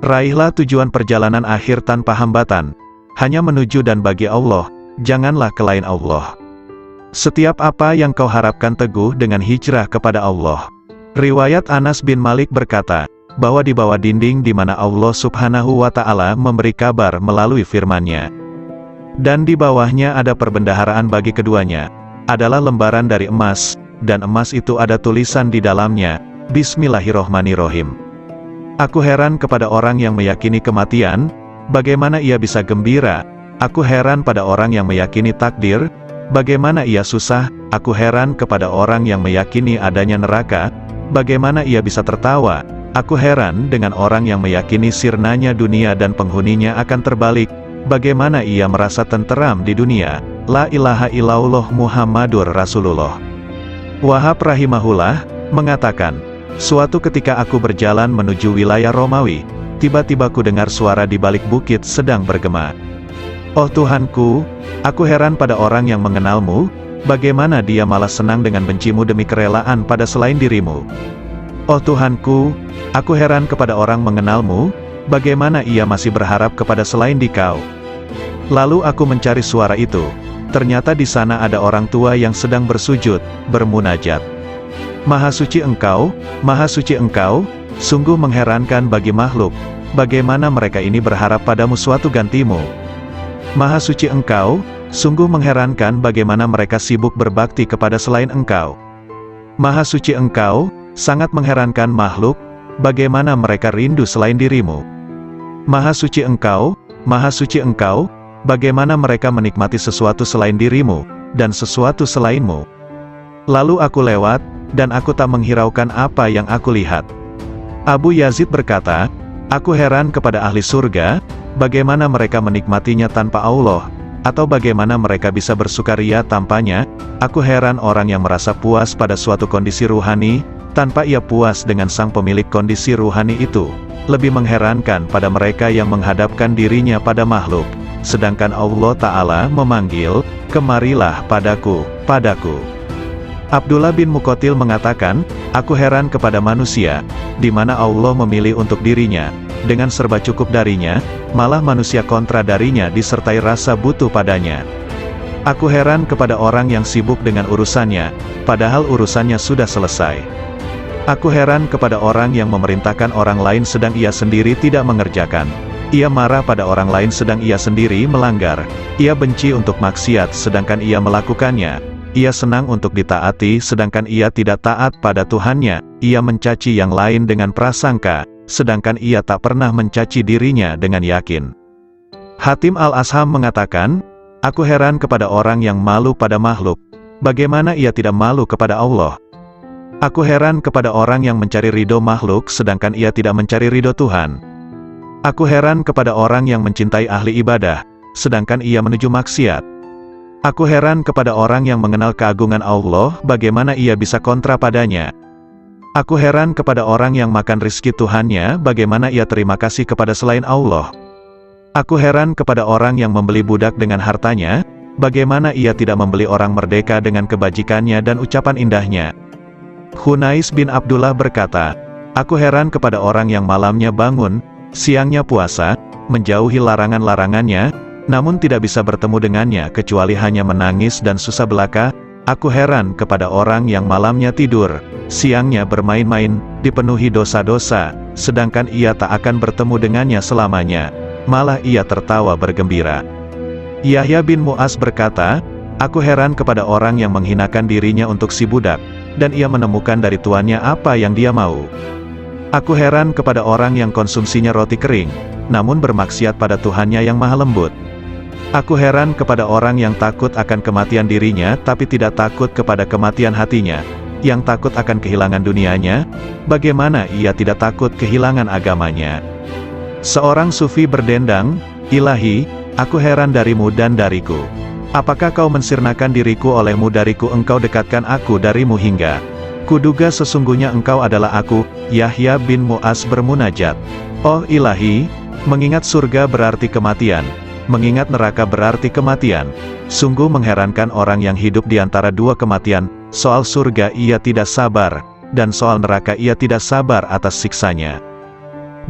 Raihlah tujuan perjalanan akhir tanpa hambatan, hanya menuju dan bagi Allah, janganlah ke lain Allah. Setiap apa yang kau harapkan teguh dengan hijrah kepada Allah. Riwayat Anas bin Malik berkata, bahwa di bawah dinding di mana Allah Subhanahu wa Ta'ala memberi kabar melalui firman-Nya. Dan di bawahnya ada perbendaharaan bagi keduanya, adalah lembaran dari emas, dan emas itu ada tulisan di dalamnya, Bismillahirrohmanirrohim. Aku heran kepada orang yang meyakini kematian, bagaimana ia bisa gembira. Aku heran pada orang yang meyakini takdir, bagaimana ia susah. Aku heran kepada orang yang meyakini adanya neraka, bagaimana ia bisa tertawa. Aku heran dengan orang yang meyakini sirnanya dunia dan penghuninya akan terbalik, bagaimana ia merasa tenteram di dunia. La ilaha illallah Muhammadur Rasulullah. Wahab rahimahullah mengatakan, suatu ketika aku berjalan menuju wilayah Romawi, tiba-tiba ku dengar suara di balik bukit sedang bergema. Oh Tuhanku, aku heran pada orang yang mengenalmu, bagaimana dia malah senang dengan bencimu demi kerelaan pada selain dirimu. Oh Tuhanku, aku heran kepada orang mengenalmu, bagaimana ia masih berharap kepada selain Dikau. Lalu aku mencari suara itu, ternyata di sana ada orang tua yang sedang bersujud, bermunajat. Maha suci Engkau, sungguh mengherankan bagi makhluk, bagaimana mereka ini berharap padamu suatu gantimu. Maha suci Engkau, sungguh mengherankan bagaimana mereka sibuk berbakti kepada selain Engkau. Maha suci Engkau, sangat mengherankan makhluk, bagaimana mereka rindu selain dirimu. Maha suci Engkau, bagaimana mereka menikmati sesuatu selain dirimu, dan sesuatu selainmu. Lalu aku lewat, dan aku tak menghiraukan apa yang aku lihat. Abu Yazid berkata, aku heran kepada ahli surga, bagaimana mereka menikmatinya tanpa Allah, atau bagaimana mereka bisa bersukaria tanpanya. Aku heran orang yang merasa puas pada suatu kondisi ruhani, tanpa ia puas dengan sang pemilik kondisi ruhani itu. Lebih mengherankan pada mereka yang menghadapkan dirinya pada makhluk, sedangkan Allah Ta'ala memanggil, kemarilah padaku. Abdullah bin Muqatil mengatakan, aku heran kepada manusia, di mana Allah memilih untuk dirinya, dengan serba cukup darinya, malah manusia kontra darinya disertai rasa butuh padanya. Aku heran kepada orang yang sibuk dengan urusannya, padahal urusannya sudah selesai. Aku heran kepada orang yang memerintahkan orang lain sedang ia sendiri tidak mengerjakan. Ia marah pada orang lain sedang ia sendiri melanggar. Ia benci untuk maksiat sedangkan ia melakukannya. Ia senang untuk ditaati sedangkan ia tidak taat pada Tuhannya. Ia mencaci yang lain dengan prasangka, sedangkan ia tak pernah mencaci dirinya dengan yakin. Hatim al-Asham mengatakan, aku heran kepada orang yang malu pada makhluk, bagaimana ia tidak malu kepada Allah. Aku heran kepada orang yang mencari ridho makhluk sedangkan ia tidak mencari ridho Tuhan. Aku heran kepada orang yang mencintai ahli ibadah, sedangkan ia menuju maksiat. Aku heran kepada orang yang mengenal keagungan Allah, bagaimana ia bisa kontra padanya. Aku heran kepada orang yang makan rizki Tuhannya, bagaimana ia terima kasih kepada selain Allah. Aku heran kepada orang yang membeli budak dengan hartanya, bagaimana ia tidak membeli orang merdeka dengan kebajikannya dan ucapan indahnya. Hunais bin Abdullah berkata, aku heran kepada orang yang malamnya bangun, siangnya puasa, menjauhi larangan-larangannya, namun tidak bisa bertemu dengannya kecuali hanya menangis dan susah belaka. Aku heran kepada orang yang malamnya tidur, siangnya bermain-main, dipenuhi dosa-dosa, sedangkan ia tak akan bertemu dengannya selamanya, malah ia tertawa bergembira. Yahya bin Mu'az berkata, aku heran kepada orang yang menghinakan dirinya untuk si budak, dan ia menemukan dari tuannya apa yang dia mau. Aku heran kepada orang yang konsumsinya roti kering, namun bermaksiat pada Tuhannya yang maha lembut. Aku heran kepada orang yang takut akan kematian dirinya tapi tidak takut kepada kematian hatinya, yang takut akan kehilangan dunianya, bagaimana ia tidak takut kehilangan agamanya. Seorang sufi berdendang, Ilahi, aku heran darimu dan dariku. Apakah kau mensirnakan diriku olehmu dariku engkau dekatkan aku darimu hingga Kuduga sesungguhnya engkau adalah aku, Yahya bin Mu'az bermunajat. Oh ilahi, mengingat surga berarti kematian, mengingat neraka berarti kematian. Sungguh mengherankan orang yang hidup di antara dua kematian, soal surga ia tidak sabar, dan soal neraka ia tidak sabar atas siksanya.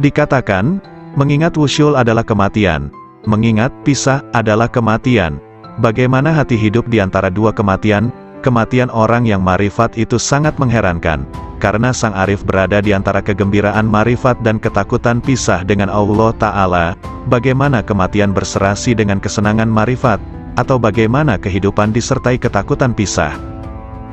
Dikatakan, mengingat wusyul adalah kematian, mengingat pisah adalah kematian. Bagaimana hati hidup di antara dua kematian? Kematian orang yang marifat itu sangat mengherankan, karena sang arif berada di antara kegembiraan marifat dan ketakutan pisah dengan Allah Ta'ala. Bagaimana kematian berserasi dengan kesenangan marifat, atau bagaimana kehidupan disertai ketakutan pisah?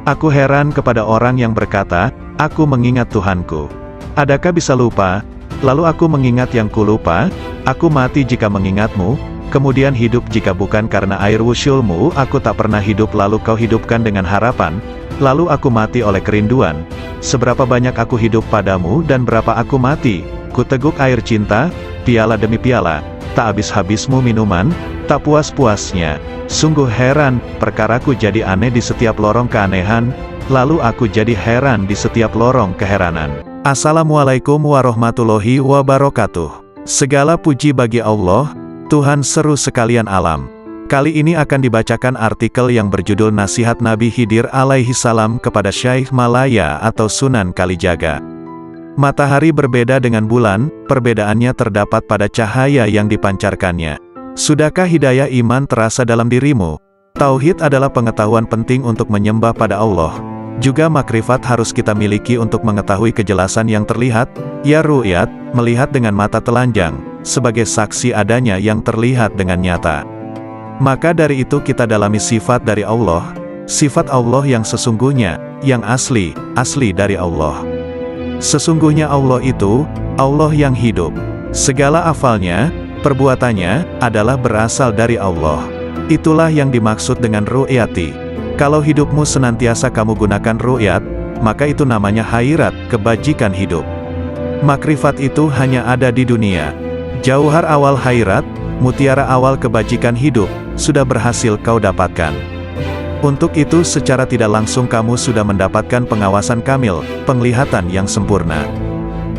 Aku heran kepada orang yang berkata, aku mengingat Tuhanku. Adakah bisa lupa? Lalu aku mengingat yang kulupa, aku mati jika mengingatmu, kemudian hidup jika bukan karena air wusyulmu. Aku tak pernah hidup lalu kau hidupkan dengan harapan, lalu aku mati oleh kerinduan. Seberapa banyak aku hidup padamu dan berapa aku mati. Kuteguk air cinta, piala demi piala, tak habis-habismu minuman, tak puas-puasnya. Sungguh heran, perkaraku jadi aneh di setiap lorong keanehan, lalu aku jadi heran di setiap lorong keheranan. Assalamualaikum warahmatullahi wabarakatuh. Segala puji bagi Allah, Tuhan seru sekalian alam. Kali ini akan dibacakan artikel yang berjudul Nasihat Nabi Khidir alaihi salam kepada Syekh Malaya atau Sunan Kalijaga. Matahari berbeda dengan bulan, perbedaannya terdapat pada cahaya yang dipancarkannya. Sudahkah hidayah iman terasa dalam dirimu? Tauhid adalah pengetahuan penting untuk menyembah pada Allah. Juga makrifat harus kita miliki untuk mengetahui kejelasan yang terlihat, ya ru'yat, melihat dengan mata telanjang, sebagai saksi adanya yang terlihat dengan nyata. Maka dari itu kita dalami sifat dari Allah, sifat Allah yang sesungguhnya, yang asli dari Allah. Sesungguhnya Allah itu, Allah yang hidup. Segala afalnya, perbuatannya, adalah berasal dari Allah. Itulah yang dimaksud dengan ru'yati. Kalau hidupmu senantiasa kamu gunakan ru'yat, maka itu namanya khairat, kebajikan hidup. Makrifat itu hanya ada di dunia. Jauhar awal khairat, mutiara awal kebajikan hidup, sudah berhasil kau dapatkan. Untuk itu secara tidak langsung kamu sudah mendapatkan pengawasan kamil, penglihatan yang sempurna.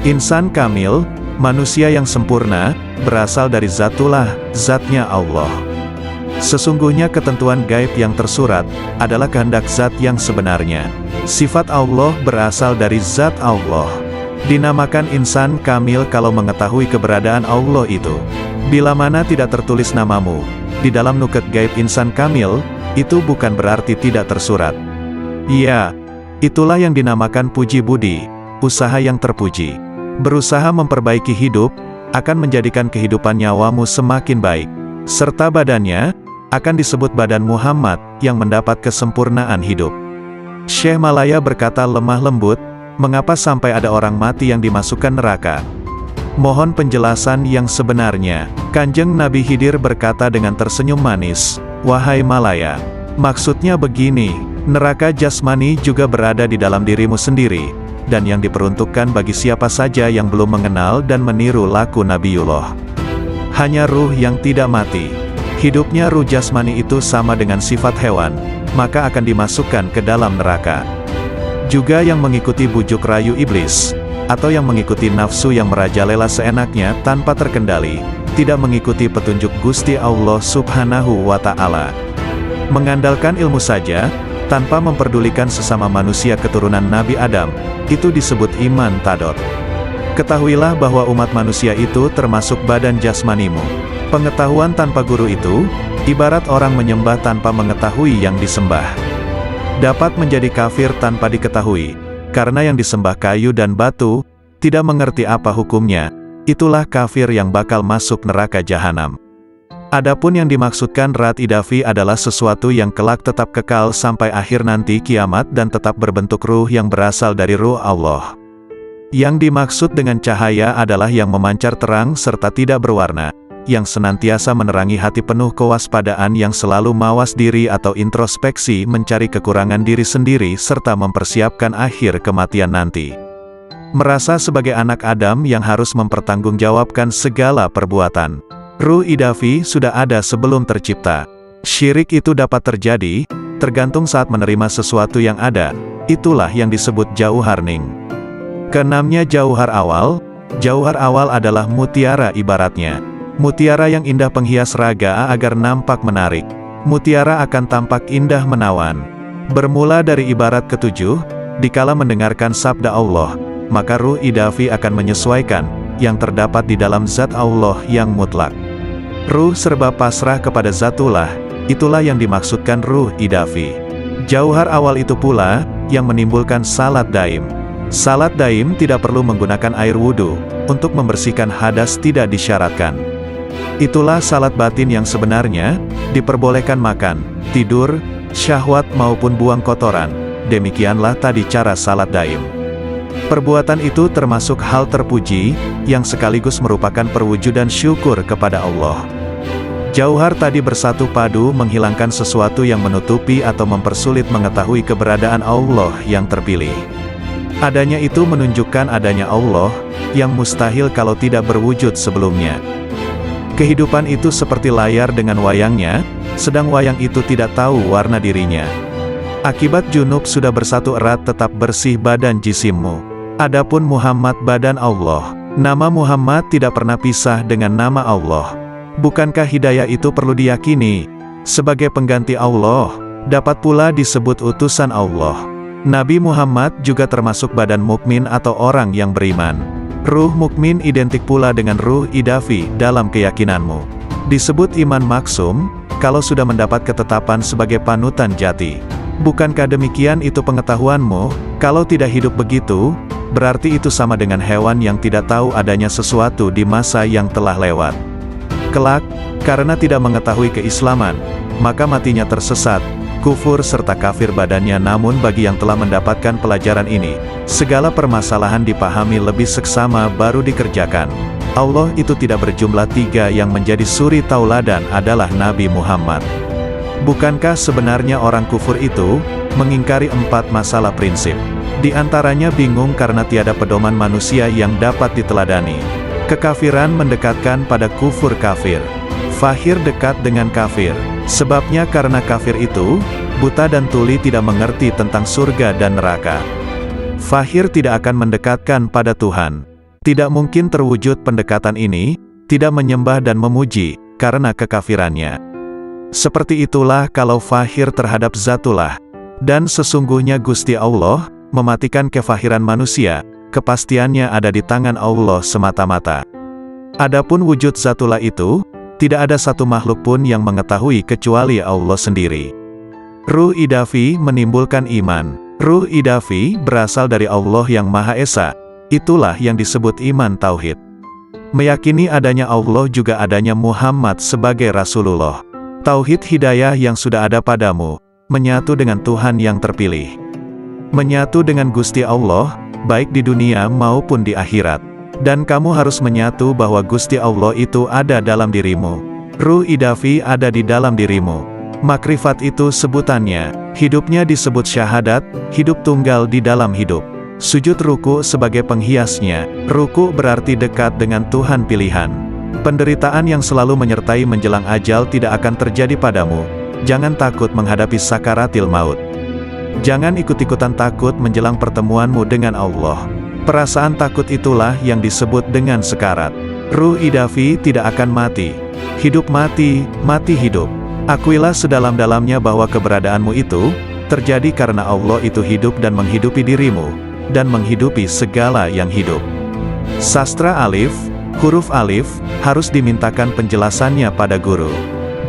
Insan kamil, manusia yang sempurna, berasal dari zatullah, zatnya Allah. Sesungguhnya ketentuan gaib yang tersurat, adalah kehendak zat yang sebenarnya. Sifat Allah berasal dari zat Allah. Dinamakan insan kamil kalau mengetahui keberadaan Allah itu. Bila mana tidak tertulis namamu di dalam nuket gaib insan kamil, itu bukan berarti tidak tersurat. Iya, itulah yang dinamakan puji budi, usaha yang terpuji. Berusaha memperbaiki hidup, akan menjadikan kehidupan nyawamu semakin baik. Serta badannya, akan disebut badan Muhammad, yang mendapat kesempurnaan hidup. Syekh Malaya berkata lemah lembut, mengapa sampai ada orang mati yang dimasukkan neraka? Mohon penjelasan yang sebenarnya. Kanjeng Nabi Khidir berkata dengan tersenyum manis, wahai Malaya, maksudnya begini, neraka jasmani juga berada di dalam dirimu sendiri, dan yang diperuntukkan bagi siapa saja yang belum mengenal dan meniru laku Nabiullah. Hanya ruh yang tidak mati. Hidupnya ruh jasmani itu sama dengan sifat hewan, maka akan dimasukkan ke dalam neraka. Juga yang mengikuti bujuk rayu iblis, atau yang mengikuti nafsu yang merajalela seenaknya tanpa terkendali, tidak mengikuti petunjuk Gusti Allah Subhanahu wa Ta'ala. Mengandalkan ilmu saja, tanpa memperdulikan sesama manusia keturunan Nabi Adam, itu disebut iman tadot. Ketahuilah bahwa umat manusia itu termasuk badan jasmanimu. Pengetahuan tanpa guru itu, ibarat orang menyembah tanpa mengetahui yang disembah. Dapat menjadi kafir tanpa diketahui, karena yang disembah kayu dan batu, tidak mengerti apa hukumnya, itulah kafir yang bakal masuk neraka jahanam. Adapun yang dimaksudkan rat idafi adalah sesuatu yang kelak tetap kekal sampai akhir nanti kiamat dan tetap berbentuk ruh yang berasal dari ruh Allah. Yang dimaksud dengan cahaya adalah yang memancar terang serta tidak berwarna, yang senantiasa menerangi hati penuh kewaspadaan yang selalu mawas diri atau introspeksi mencari kekurangan diri sendiri serta mempersiapkan akhir kematian nanti. Merasa sebagai anak Adam yang harus mempertanggungjawabkan segala perbuatan. Ruh idafi sudah ada sebelum tercipta. Syirik itu dapat terjadi, tergantung saat menerima sesuatu yang ada, itulah yang disebut jauharning. Keenamnya jauhar awal. Jauhar awal adalah mutiara ibaratnya. Mutiara yang indah penghias raga agar nampak menarik. Mutiara akan tampak indah menawan. Bermula dari ibarat ketujuh, dikala mendengarkan sabda Allah, maka ruh idafi akan menyesuaikan yang terdapat di dalam zat Allah yang mutlak. Ruh serba pasrah kepada zatullah, itulah yang dimaksudkan ruh idafi. Jauhar awal itu pula yang menimbulkan salat daim. Salat daim tidak perlu menggunakan air wudhu, untuk membersihkan hadas tidak disyaratkan. Itulah salat batin yang sebenarnya, diperbolehkan makan, tidur, syahwat maupun buang kotoran. Demikianlah tadi cara salat daim. Perbuatan itu termasuk hal terpuji, yang sekaligus merupakan perwujudan syukur kepada Allah. Jauhar tadi bersatu padu menghilangkan sesuatu yang menutupi atau mempersulit mengetahui keberadaan Allah yang terpilih. Adanya itu menunjukkan adanya Allah, yang mustahil kalau tidak berwujud sebelumnya. Kehidupan itu seperti layar dengan wayangnya, sedang wayang itu tidak tahu warna dirinya. Akibat junub sudah bersatu erat tetap bersih badan jisimmu. Adapun Muhammad badan Allah. Nama Muhammad tidak pernah pisah dengan nama Allah. Bukankah hidayah itu perlu diyakini? Sebagai pengganti Allah, dapat pula disebut utusan Allah. Nabi Muhammad juga termasuk badan mukmin atau orang yang beriman. Ruh mukmin identik pula dengan ruh idafi dalam keyakinanmu. Disebut iman maksum, kalau sudah mendapat ketetapan sebagai panutan jati. Bukankah demikian itu pengetahuanmu? Kalau tidak hidup begitu, berarti itu sama dengan hewan yang tidak tahu adanya sesuatu di masa yang telah lewat. Kelak, karena tidak mengetahui keislaman, maka matinya tersesat, kufur serta kafir badannya. Namun bagi yang telah mendapatkan pelajaran ini, segala permasalahan dipahami lebih seksama baru dikerjakan. Allah itu tidak berjumlah tiga, yang menjadi suri tauladan adalah Nabi Muhammad. Bukankah sebenarnya orang kufur itu mengingkari 4 masalah prinsip? Di antaranya bingung karena tiada pedoman manusia yang dapat diteladani. Kekafiran mendekatkan pada kufur kafir. Fahir dekat dengan kafir. Sebabnya karena kafir itu buta dan tuli, tidak mengerti tentang surga dan neraka. Fahir tidak akan mendekatkan pada Tuhan. Tidak mungkin terwujud pendekatan ini, tidak menyembah dan memuji, karena kekafirannya. Seperti itulah kalau fahir terhadap zatullah. Dan sesungguhnya Gusti Allah mematikan kefahiran manusia, kepastiannya ada di tangan Allah semata-mata. Adapun wujud zatullah itu, tidak ada satu makhluk pun yang mengetahui kecuali Allah sendiri. Ruh idafi menimbulkan iman. Ruh idafi berasal dari Allah yang Maha Esa. Itulah yang disebut iman tauhid. Meyakini adanya Allah juga adanya Muhammad sebagai Rasulullah. Tauhid hidayah yang sudah ada padamu, menyatu dengan Tuhan yang terpilih. Menyatu dengan Gusti Allah, baik di dunia maupun di akhirat. Dan kamu harus menyatu bahwa Gusti Allah itu ada dalam dirimu. Ruh idafi ada di dalam dirimu. Makrifat itu sebutannya, hidupnya disebut syahadat, hidup tunggal di dalam hidup. Sujud ruku sebagai penghiasnya, ruku berarti dekat dengan Tuhan pilihan. Penderitaan yang selalu menyertai menjelang ajal tidak akan terjadi padamu. Jangan takut menghadapi sakaratil maut. Jangan ikut-ikutan takut menjelang pertemuanmu dengan Allah. Perasaan takut itulah yang disebut dengan sekarat. Ruh idafi tidak akan mati. Hidup mati, mati hidup. Akuilah sedalam-dalamnya bahwa keberadaanmu itu terjadi karena Allah itu hidup dan menghidupi dirimu, dan menghidupi segala yang hidup. Sastra alif, huruf alif, harus dimintakan penjelasannya pada guru.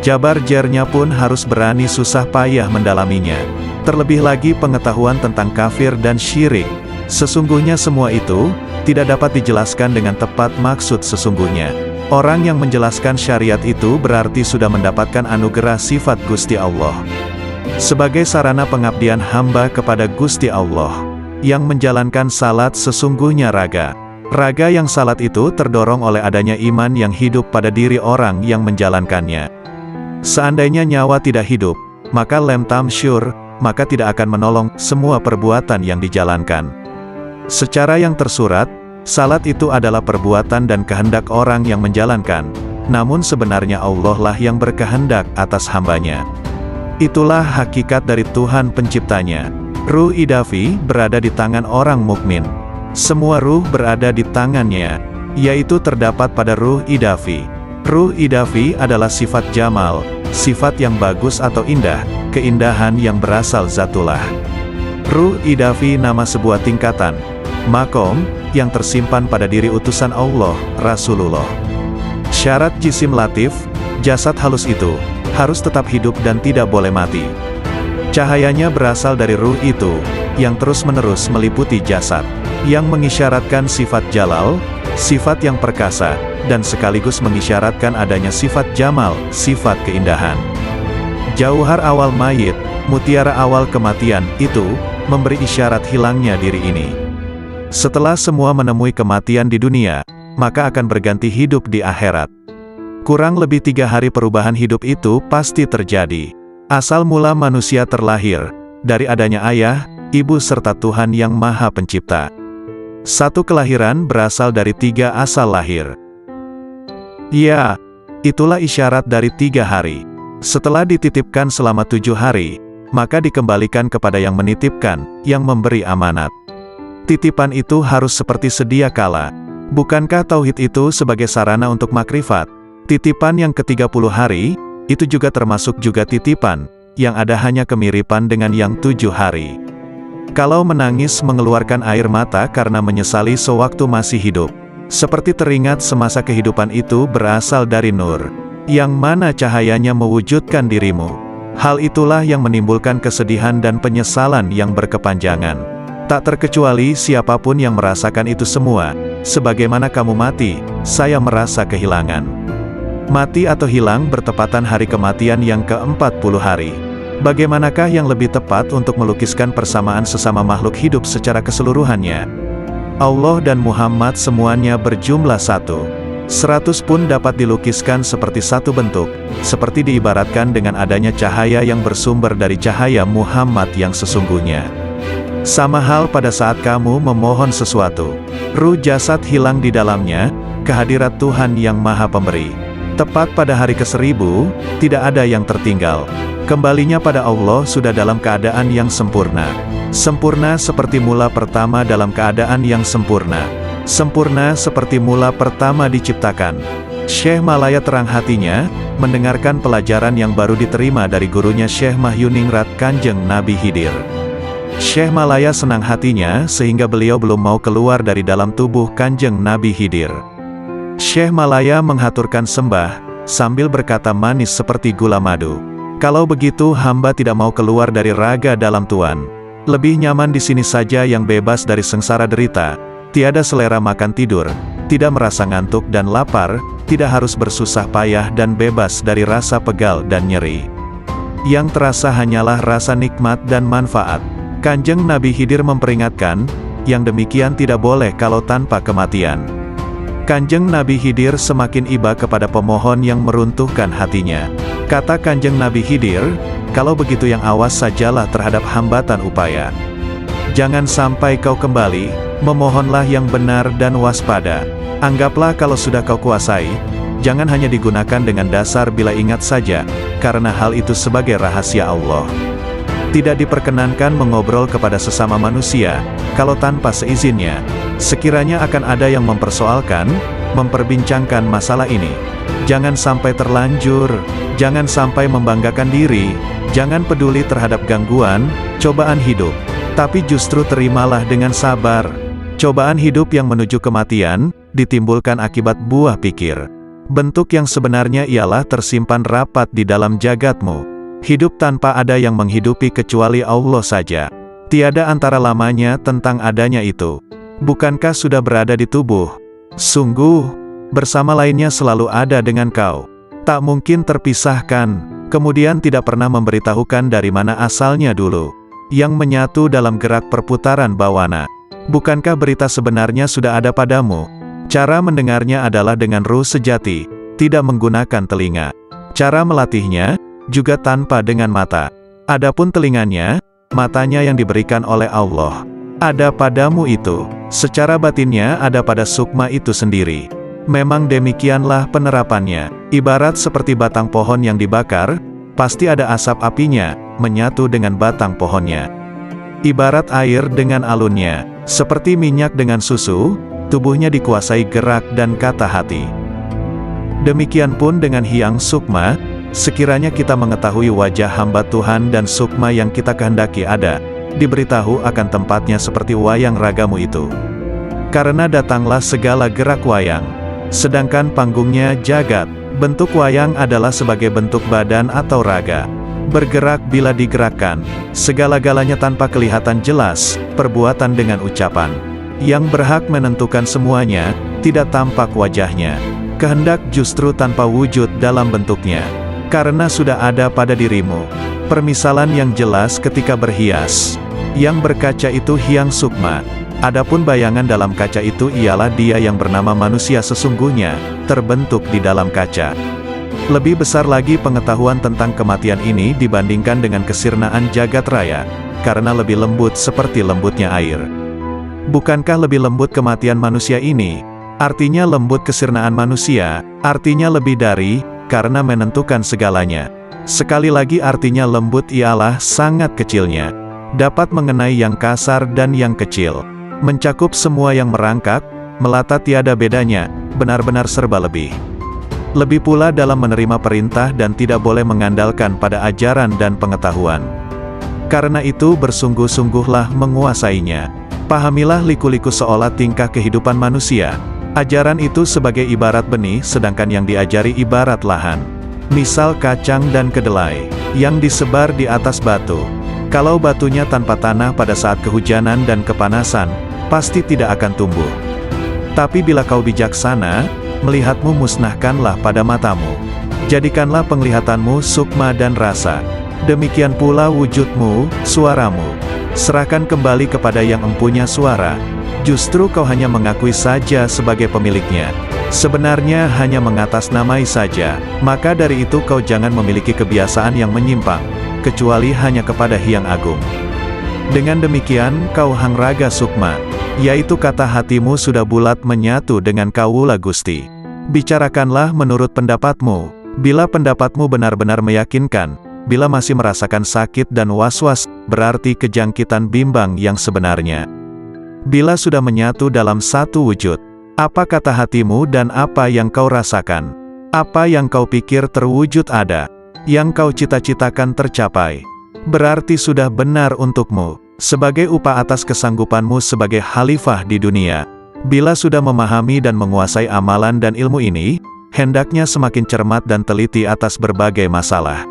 Jabar jernya pun harus berani susah payah mendalaminya. Terlebih lagi pengetahuan tentang kafir dan syirik. Sesungguhnya semua itu tidak dapat dijelaskan dengan tepat maksud sesungguhnya. Orang yang menjelaskan syariat itu berarti sudah mendapatkan anugerah sifat Gusti Allah. Sebagai sarana pengabdian hamba kepada Gusti Allah, yang menjalankan salat sesungguhnya raga. Raga yang salat itu terdorong oleh adanya iman yang hidup pada diri orang yang menjalankannya. Seandainya nyawa tidak hidup, maka lem tamsyur, maka tidak akan menolong semua perbuatan yang dijalankan. Secara yang tersurat, salat itu adalah perbuatan dan kehendak orang yang menjalankan, namun sebenarnya Allah lah yang berkehendak atas hambanya. Itulah hakikat dari Tuhan penciptanya. Ruh idafi berada di tangan orang mukmin. Semua ruh berada di tangannya, yaitu terdapat pada ruh idafi. Ruh idafi adalah sifat jamal, sifat yang bagus atau indah, keindahan yang berasal zatullah. Ruh idafi nama sebuah tingkatan, makom, yang tersimpan pada diri utusan Allah, Rasulullah. Syarat jisim latif, jasad halus itu, harus tetap hidup dan tidak boleh mati. Cahayanya berasal dari ruh itu, yang terus-menerus meliputi jasad, yang mengisyaratkan sifat jalal, sifat yang perkasa, dan sekaligus mengisyaratkan adanya sifat jamal, sifat keindahan. Jauhar awal mayit, mutiara awal kematian, itu, memberi isyarat hilangnya diri ini. Setelah semua menemui kematian di dunia, maka akan berganti hidup di akhirat. Kurang lebih 3 hari perubahan hidup itu pasti terjadi. Asal mula manusia terlahir, dari adanya ayah, ibu serta Tuhan yang Maha Pencipta. Satu kelahiran berasal dari 3 asal lahir. Ya, itulah isyarat dari 3 hari. Setelah dititipkan selama 7 hari, maka dikembalikan kepada yang menitipkan, yang memberi amanat. Titipan itu harus seperti sedia kala. Bukankah tauhid itu sebagai sarana untuk makrifat? Titipan yang ke-30 hari, itu juga termasuk juga titipan, yang ada hanya kemiripan dengan yang 7 hari. Kalau menangis mengeluarkan air mata karena menyesali sewaktu masih hidup, seperti teringat semasa kehidupan itu berasal dari nur, yang mana cahayanya mewujudkan dirimu. Hal itulah yang menimbulkan kesedihan dan penyesalan yang berkepanjangan. Tak terkecuali siapapun yang merasakan itu semua, sebagaimana kamu mati, saya merasa kehilangan. Mati atau hilang bertepatan hari kematian yang ke-40 hari. Bagaimanakah yang lebih tepat untuk melukiskan persamaan sesama makhluk hidup secara keseluruhannya? Allah dan Muhammad semuanya berjumlah 1. 100 pun dapat dilukiskan seperti satu bentuk, seperti diibaratkan dengan adanya cahaya yang bersumber dari cahaya Muhammad yang sesungguhnya. Sama hal pada saat kamu memohon sesuatu, ruh jasad hilang di dalamnya, kehadirat Tuhan yang Maha Pemberi. Tepat pada hari ke-1000, tidak ada yang tertinggal. Kembalinya pada Allah sudah dalam keadaan yang sempurna. Sempurna seperti mula pertama dalam keadaan yang sempurna. Sempurna seperti mula pertama diciptakan. Syekh Malaya terang hatinya, mendengarkan pelajaran yang baru diterima dari gurunya Syekh Mahyuningrat Kanjeng Nabi Khidir. Syekh Malaya senang hatinya sehingga beliau belum mau keluar dari dalam tubuh Kanjeng Nabi Khidir. Syekh Malaya menghaturkan sembah, sambil berkata manis seperti gula madu. Kalau begitu hamba tidak mau keluar dari raga dalam Tuan. Lebih nyaman di sini saja yang bebas dari sengsara derita. Tiada selera makan tidur, tidak merasa ngantuk dan lapar, tidak harus bersusah payah dan bebas dari rasa pegal dan nyeri. Yang terasa hanyalah rasa nikmat dan manfaat. Kanjeng Nabi Khidir memperingatkan, yang demikian tidak boleh kalau tanpa kematian. Kanjeng Nabi Khidir semakin iba kepada pemohon yang meruntuhkan hatinya. Kata Kanjeng Nabi Khidir, kalau begitu yang awas sajalah terhadap hambatan upaya. Jangan sampai kau kembali, memohonlah yang benar dan waspada. Anggaplah kalau sudah kau kuasai, jangan hanya digunakan dengan dasar bila ingat saja, karena hal itu sebagai rahasia Allah. Tidak diperkenankan mengobrol kepada sesama manusia, kalau tanpa seizinnya. Sekiranya akan ada yang mempersoalkan, memperbincangkan masalah ini, jangan sampai terlanjur, jangan sampai membanggakan diri, jangan peduli terhadap gangguan, cobaan hidup, tapi justru terimalah dengan sabar. Cobaan hidup yang menuju kematian, ditimbulkan akibat buah pikir. Bentuk yang sebenarnya ialah tersimpan rapat di dalam jagatmu. Hidup tanpa ada yang menghidupi kecuali Allah saja. Tiada antara lamanya tentang adanya itu. Bukankah sudah berada di tubuh? Sungguh, bersama lainnya selalu ada dengan kau. Tak mungkin terpisahkan, kemudian tidak pernah memberitahukan dari mana asalnya dulu. Yang menyatu dalam gerak perputaran bawana. Bukankah berita sebenarnya sudah ada padamu? Cara mendengarnya adalah dengan ruh sejati, tidak menggunakan telinga. Cara melatihnya, juga tanpa dengan mata. Adapun telinganya, matanya yang diberikan oleh Allah. Ada padamu itu, secara batinnya ada pada sukma itu sendiri. Memang demikianlah penerapannya, ibarat seperti batang pohon yang dibakar, pasti ada asap apinya, menyatu dengan batang pohonnya. Ibarat air dengan alunnya, seperti minyak dengan susu, tubuhnya dikuasai gerak dan kata hati. Demikian pun dengan Hyang Sukma, sekiranya kita mengetahui wajah hamba Tuhan dan sukma yang kita kehendaki ada, diberitahu akan tempatnya seperti wayang ragamu itu. Karena datanglah segala gerak wayang, sedangkan panggungnya jagat, bentuk wayang adalah sebagai bentuk badan atau raga. Bergerak bila digerakkan, segala-galanya tanpa kelihatan jelas, perbuatan dengan ucapan. Yang berhak menentukan semuanya, tidak tampak wajahnya. Kehendak justru tanpa wujud dalam bentuknya. Karena sudah ada pada dirimu. Permisalan yang jelas ketika berhias. Yang berkaca itu Hyang Sukma. Adapun bayangan dalam kaca itu ialah dia yang bernama manusia sesungguhnya, terbentuk di dalam kaca. Lebih besar lagi pengetahuan tentang kematian ini dibandingkan dengan kesirnaan jagat raya, karena lebih lembut seperti lembutnya air. Bukankah lebih lembut kematian manusia ini? Artinya lembut kesirnaan manusia, artinya lebih dari, karena menentukan segalanya. Sekali lagi artinya lembut ialah sangat kecilnya. Dapat mengenai yang kasar dan yang kecil. Mencakup semua yang merangkak, melata tiada bedanya, benar-benar serba lebih. Lebih pula dalam menerima perintah dan tidak boleh mengandalkan pada ajaran dan pengetahuan. Karena itu bersungguh-sungguhlah menguasainya. Pahamilah liku-liku seolah tingkah kehidupan manusia. Ajaran itu sebagai ibarat benih sedangkan yang diajari ibarat lahan. Misal kacang dan kedelai, yang disebar di atas batu. Kalau batunya tanpa tanah pada saat kehujanan dan kepanasan, pasti tidak akan tumbuh. Tapi bila kau bijaksana, melihatmu musnahkanlah pada matamu. Jadikanlah penglihatanmu sukma dan rasa. Demikian pula wujudmu, suaramu. Serahkan kembali kepada yang empunya suara. Justru kau hanya mengakui saja sebagai pemiliknya. Sebenarnya hanya mengatasnamai saja. Maka dari itu kau jangan memiliki kebiasaan yang menyimpang, kecuali hanya kepada Hyang Agung. Dengan demikian kau Hangraga Sukma, yaitu kata hatimu sudah bulat menyatu dengan Kawula Gusti. Bicarakanlah menurut pendapatmu. Bila pendapatmu benar-benar meyakinkan, bila masih merasakan sakit dan was-was, berarti kejangkitan bimbang yang sebenarnya. Bila sudah menyatu dalam satu wujud, apa kata hatimu dan apa yang kau rasakan? Apa yang kau pikir terwujud ada? Yang kau cita-citakan tercapai? Berarti sudah benar untukmu, sebagai upah atas kesanggupanmu sebagai khalifah di dunia. Bila sudah memahami dan menguasai amalan dan ilmu ini, hendaknya semakin cermat dan teliti atas berbagai masalah.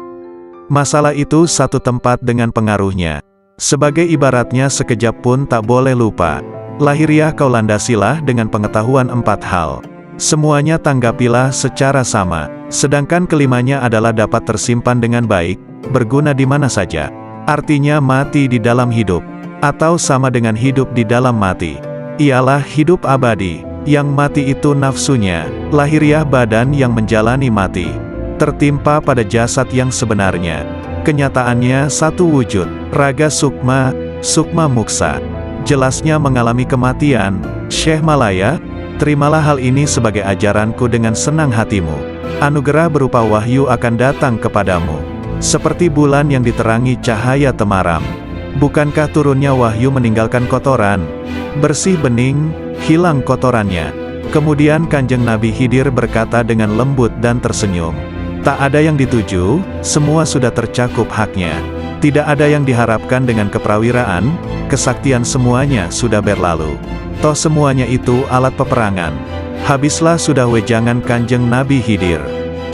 Masalah itu satu tempat dengan pengaruhnya. Sebagai ibaratnya sekejap pun tak boleh lupa. Lahiriah kau landasilah dengan pengetahuan 4 hal. Semuanya tanggapilah secara sama. Sedangkan kelimanya adalah dapat tersimpan dengan baik, berguna di mana saja. Artinya mati di dalam hidup, atau sama dengan hidup di dalam mati. Ialah hidup abadi, yang mati itu nafsunya, lahiriah badan yang menjalani mati. Tertimpa pada jasad yang sebenarnya. Kenyataannya satu wujud, raga sukma, sukma muksa. Jelasnya mengalami kematian. Syekh Malaya, terimalah hal ini sebagai ajaranku dengan senang hatimu. Anugerah berupa wahyu akan datang kepadamu. Seperti bulan yang diterangi cahaya temaram. Bukankah turunnya wahyu meninggalkan kotoran? Bersih bening, hilang kotorannya. Kemudian Kanjeng Nabi Khidir berkata dengan lembut dan tersenyum. Tak ada yang dituju, semua sudah tercakup haknya. Tidak ada yang diharapkan dengan keprawiraan, kesaktian semuanya sudah berlalu. Toh semuanya itu alat peperangan. Habislah sudah wejangan Kanjeng Nabi Khidir.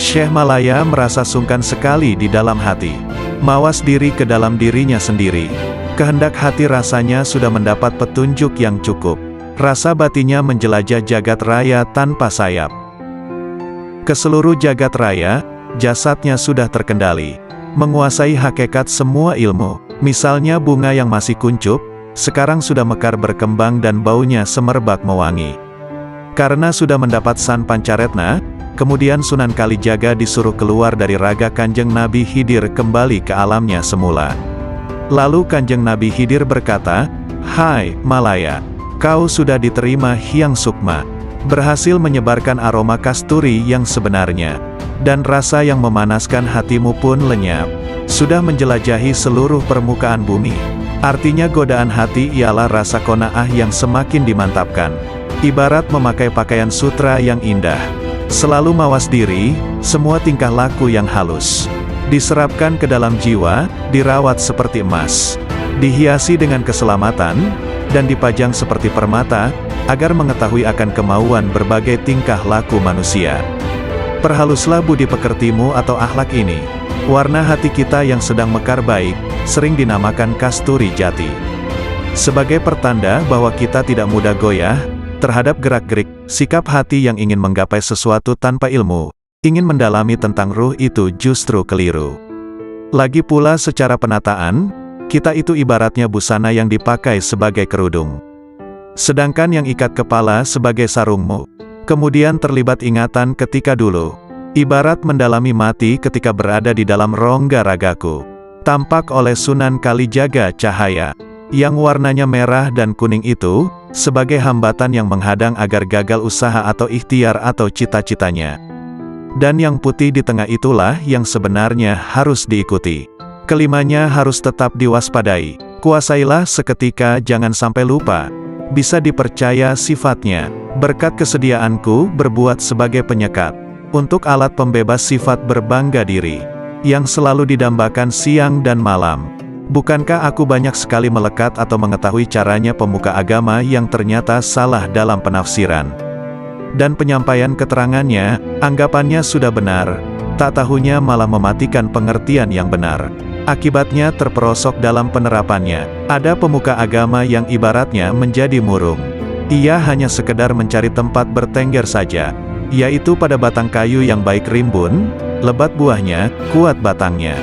Syekh Malaya merasa sungkan sekali di dalam hati. Mawas diri ke dalam dirinya sendiri. Kehendak hati rasanya sudah mendapat petunjuk yang cukup. Rasa batinnya menjelajah jagat raya tanpa sayap. Ke seluruh jagat raya, jasadnya sudah terkendali. Menguasai hakikat semua ilmu. Misalnya bunga yang masih kuncup, sekarang sudah mekar berkembang dan baunya semerbak mewangi. Karena sudah mendapat San Pancaretna, kemudian Sunan Kalijaga disuruh keluar dari raga Kanjeng Nabi Khidir kembali ke alamnya semula. Lalu Kanjeng Nabi Khidir berkata, "Hai, Malaya, kau sudah diterima Hyang Sukma. Berhasil menyebarkan aroma kasturi yang sebenarnya. Dan rasa yang memanaskan hatimu pun lenyap. Sudah menjelajahi seluruh permukaan bumi. Artinya godaan hati ialah rasa qanaah yang semakin dimantapkan. Ibarat memakai pakaian sutra yang indah. Selalu mawas diri, semua tingkah laku yang halus. Diserapkan ke dalam jiwa, dirawat seperti emas. Dihiasi dengan keselamatan, dan dipajang seperti permata, agar mengetahui akan kemauan berbagai tingkah laku manusia. Perhaluslah budi pekertimu atau akhlak ini. Warna hati kita yang sedang mekar baik, sering dinamakan kasturi jati. Sebagai pertanda bahwa kita tidak mudah goyah terhadap gerak-gerik, sikap hati yang ingin menggapai sesuatu tanpa ilmu, ingin mendalami tentang ruh itu justru keliru. Lagi pula secara penataan, kita itu ibaratnya busana yang dipakai sebagai kerudung. Sedangkan yang ikat kepala sebagai sarungmu. Kemudian terlibat ingatan ketika dulu. Ibarat mendalami mati ketika berada di dalam rongga ragaku. Tampak oleh Sunan Kalijaga cahaya, yang warnanya merah dan kuning itu, sebagai hambatan yang menghadang agar gagal usaha atau ikhtiar atau cita-citanya. Dan yang putih di tengah itulah yang sebenarnya harus diikuti. Kelimanya harus tetap diwaspadai. Kuasailah seketika, jangan sampai lupa. Bisa dipercaya sifatnya. Berkat kesediaanku berbuat sebagai penyekat. Untuk alat pembebas sifat berbangga diri. Yang selalu didambakan siang dan malam. Bukankah aku banyak sekali melekat atau mengetahui caranya pemuka agama yang ternyata salah dalam penafsiran dan penyampaian keterangannya, anggapannya sudah benar, tak tahunya malah mematikan pengertian yang benar. Akibatnya terperosok dalam penerapannya. Ada pemuka agama yang ibaratnya menjadi murung. Ia hanya sekedar mencari tempat bertengger saja, yaitu pada batang kayu yang baik rimbun, lebat buahnya, kuat batangnya.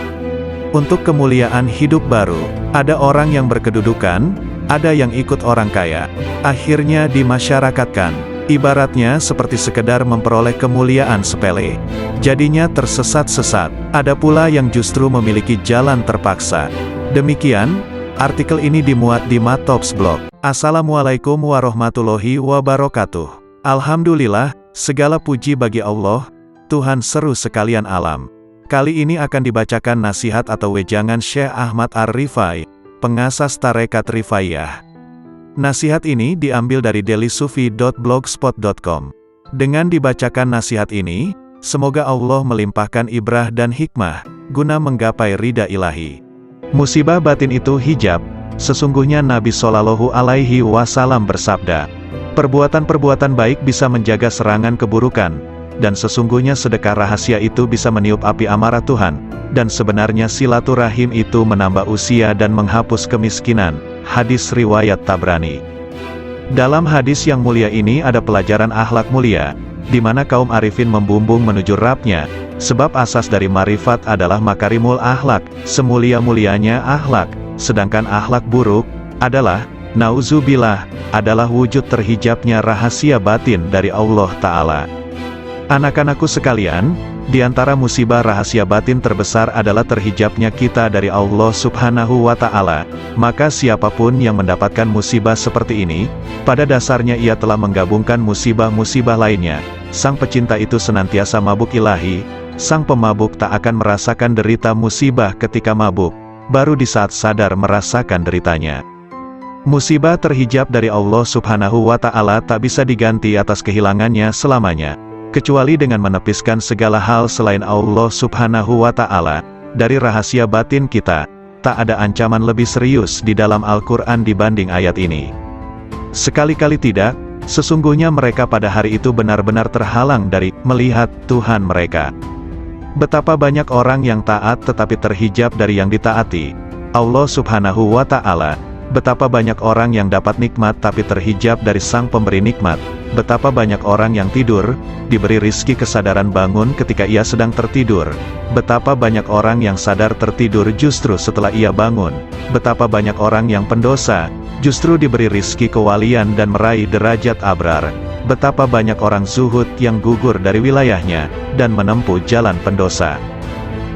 Untuk kemuliaan hidup baru, ada orang yang berkedudukan, ada yang ikut orang kaya. Akhirnya dimasyarakatkan. Ibaratnya seperti sekedar memperoleh kemuliaan sepele. Jadinya tersesat-sesat. Ada pula yang justru memiliki jalan terpaksa. Demikian, artikel ini dimuat di Matops Blog. Assalamualaikum warahmatullahi wabarakatuh. Alhamdulillah, segala puji bagi Allah, Tuhan seru sekalian alam. Kali ini akan dibacakan nasihat atau wejangan Syekh Ahmad Ar-Rifai, pengasas Tarekat Rifaiyah. Nasihat ini diambil dari dailysufi.blogspot.com. Dengan dibacakan nasihat ini, semoga Allah melimpahkan ibrah dan hikmah, guna menggapai ridha ilahi. Musibah batin itu hijab. Sesungguhnya Nabi Shallallahu Alaihi Wasallam bersabda, perbuatan-perbuatan baik bisa menjaga serangan keburukan, dan sesungguhnya sedekah rahasia itu bisa meniup api amarah Tuhan, dan sebenarnya silaturahim itu menambah usia dan menghapus kemiskinan. Hadis riwayat Tabrani. Dalam hadis yang mulia ini ada pelajaran akhlak mulia, di mana kaum arifin membumbung menuju Rabb-nya, sebab asas dari marifat adalah makarimul akhlak, semulia-mulianya akhlak, sedangkan akhlak buruk adalah, nauzubillah, adalah wujud terhijabnya rahasia batin dari Allah Ta'ala. Anak-anakku sekalian, di antara musibah rahasia batin terbesar adalah terhijabnya kita dari Allah Subhanahu wa Ta'ala. Maka siapapun yang mendapatkan musibah seperti ini, pada dasarnya ia telah menggabungkan musibah-musibah lainnya. Sang pecinta itu senantiasa mabuk ilahi, sang pemabuk tak akan merasakan derita musibah ketika mabuk, baru di saat sadar merasakan deritanya. Musibah terhijab dari Allah Subhanahu wa Ta'ala tak bisa diganti atas kehilangannya selamanya, kecuali dengan menepiskan segala hal selain Allah Subhanahu wa Ta'ala. Dari rahasia batin kita, tak ada ancaman lebih serius di dalam Al-Quran dibanding ayat ini. Sekali-kali tidak, sesungguhnya mereka pada hari itu benar-benar terhalang dari melihat Tuhan mereka. Betapa banyak orang yang taat tetapi terhijab dari yang ditaati Allah Subhanahu wa Ta'ala. Betapa banyak orang yang dapat nikmat tapi terhijab dari sang pemberi nikmat. Betapa banyak orang yang tidur, diberi rizki kesadaran bangun ketika ia sedang tertidur. Betapa banyak orang yang sadar tertidur justru setelah ia bangun. Betapa banyak orang yang pendosa, justru diberi rizki kewalian dan meraih derajat abrar. Betapa banyak orang zuhud yang gugur dari wilayahnya, dan menempuh jalan pendosa.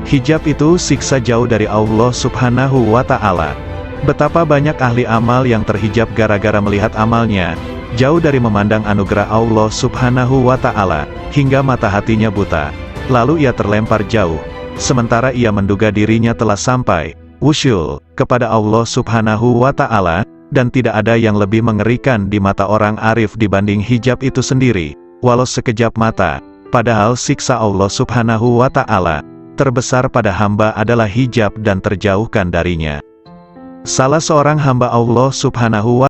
Hijab itu siksa jauh dari Allah Subhanahu wa Ta'ala. Betapa banyak ahli amal yang terhijab gara-gara melihat amalnya, jauh dari memandang anugerah Allah Subhanahu wa Ta'ala, hingga mata hatinya buta. Lalu ia terlempar jauh, sementara ia menduga dirinya telah sampai, wusyul, kepada Allah Subhanahu wa Ta'ala, dan tidak ada yang lebih mengerikan di mata orang arif dibanding hijab itu sendiri, walau sekejap mata. Padahal siksa Allah Subhanahu wa Ta'ala terbesar pada hamba adalah hijab dan terjauhkan darinya. Salah seorang hamba Allah Subhanahu wa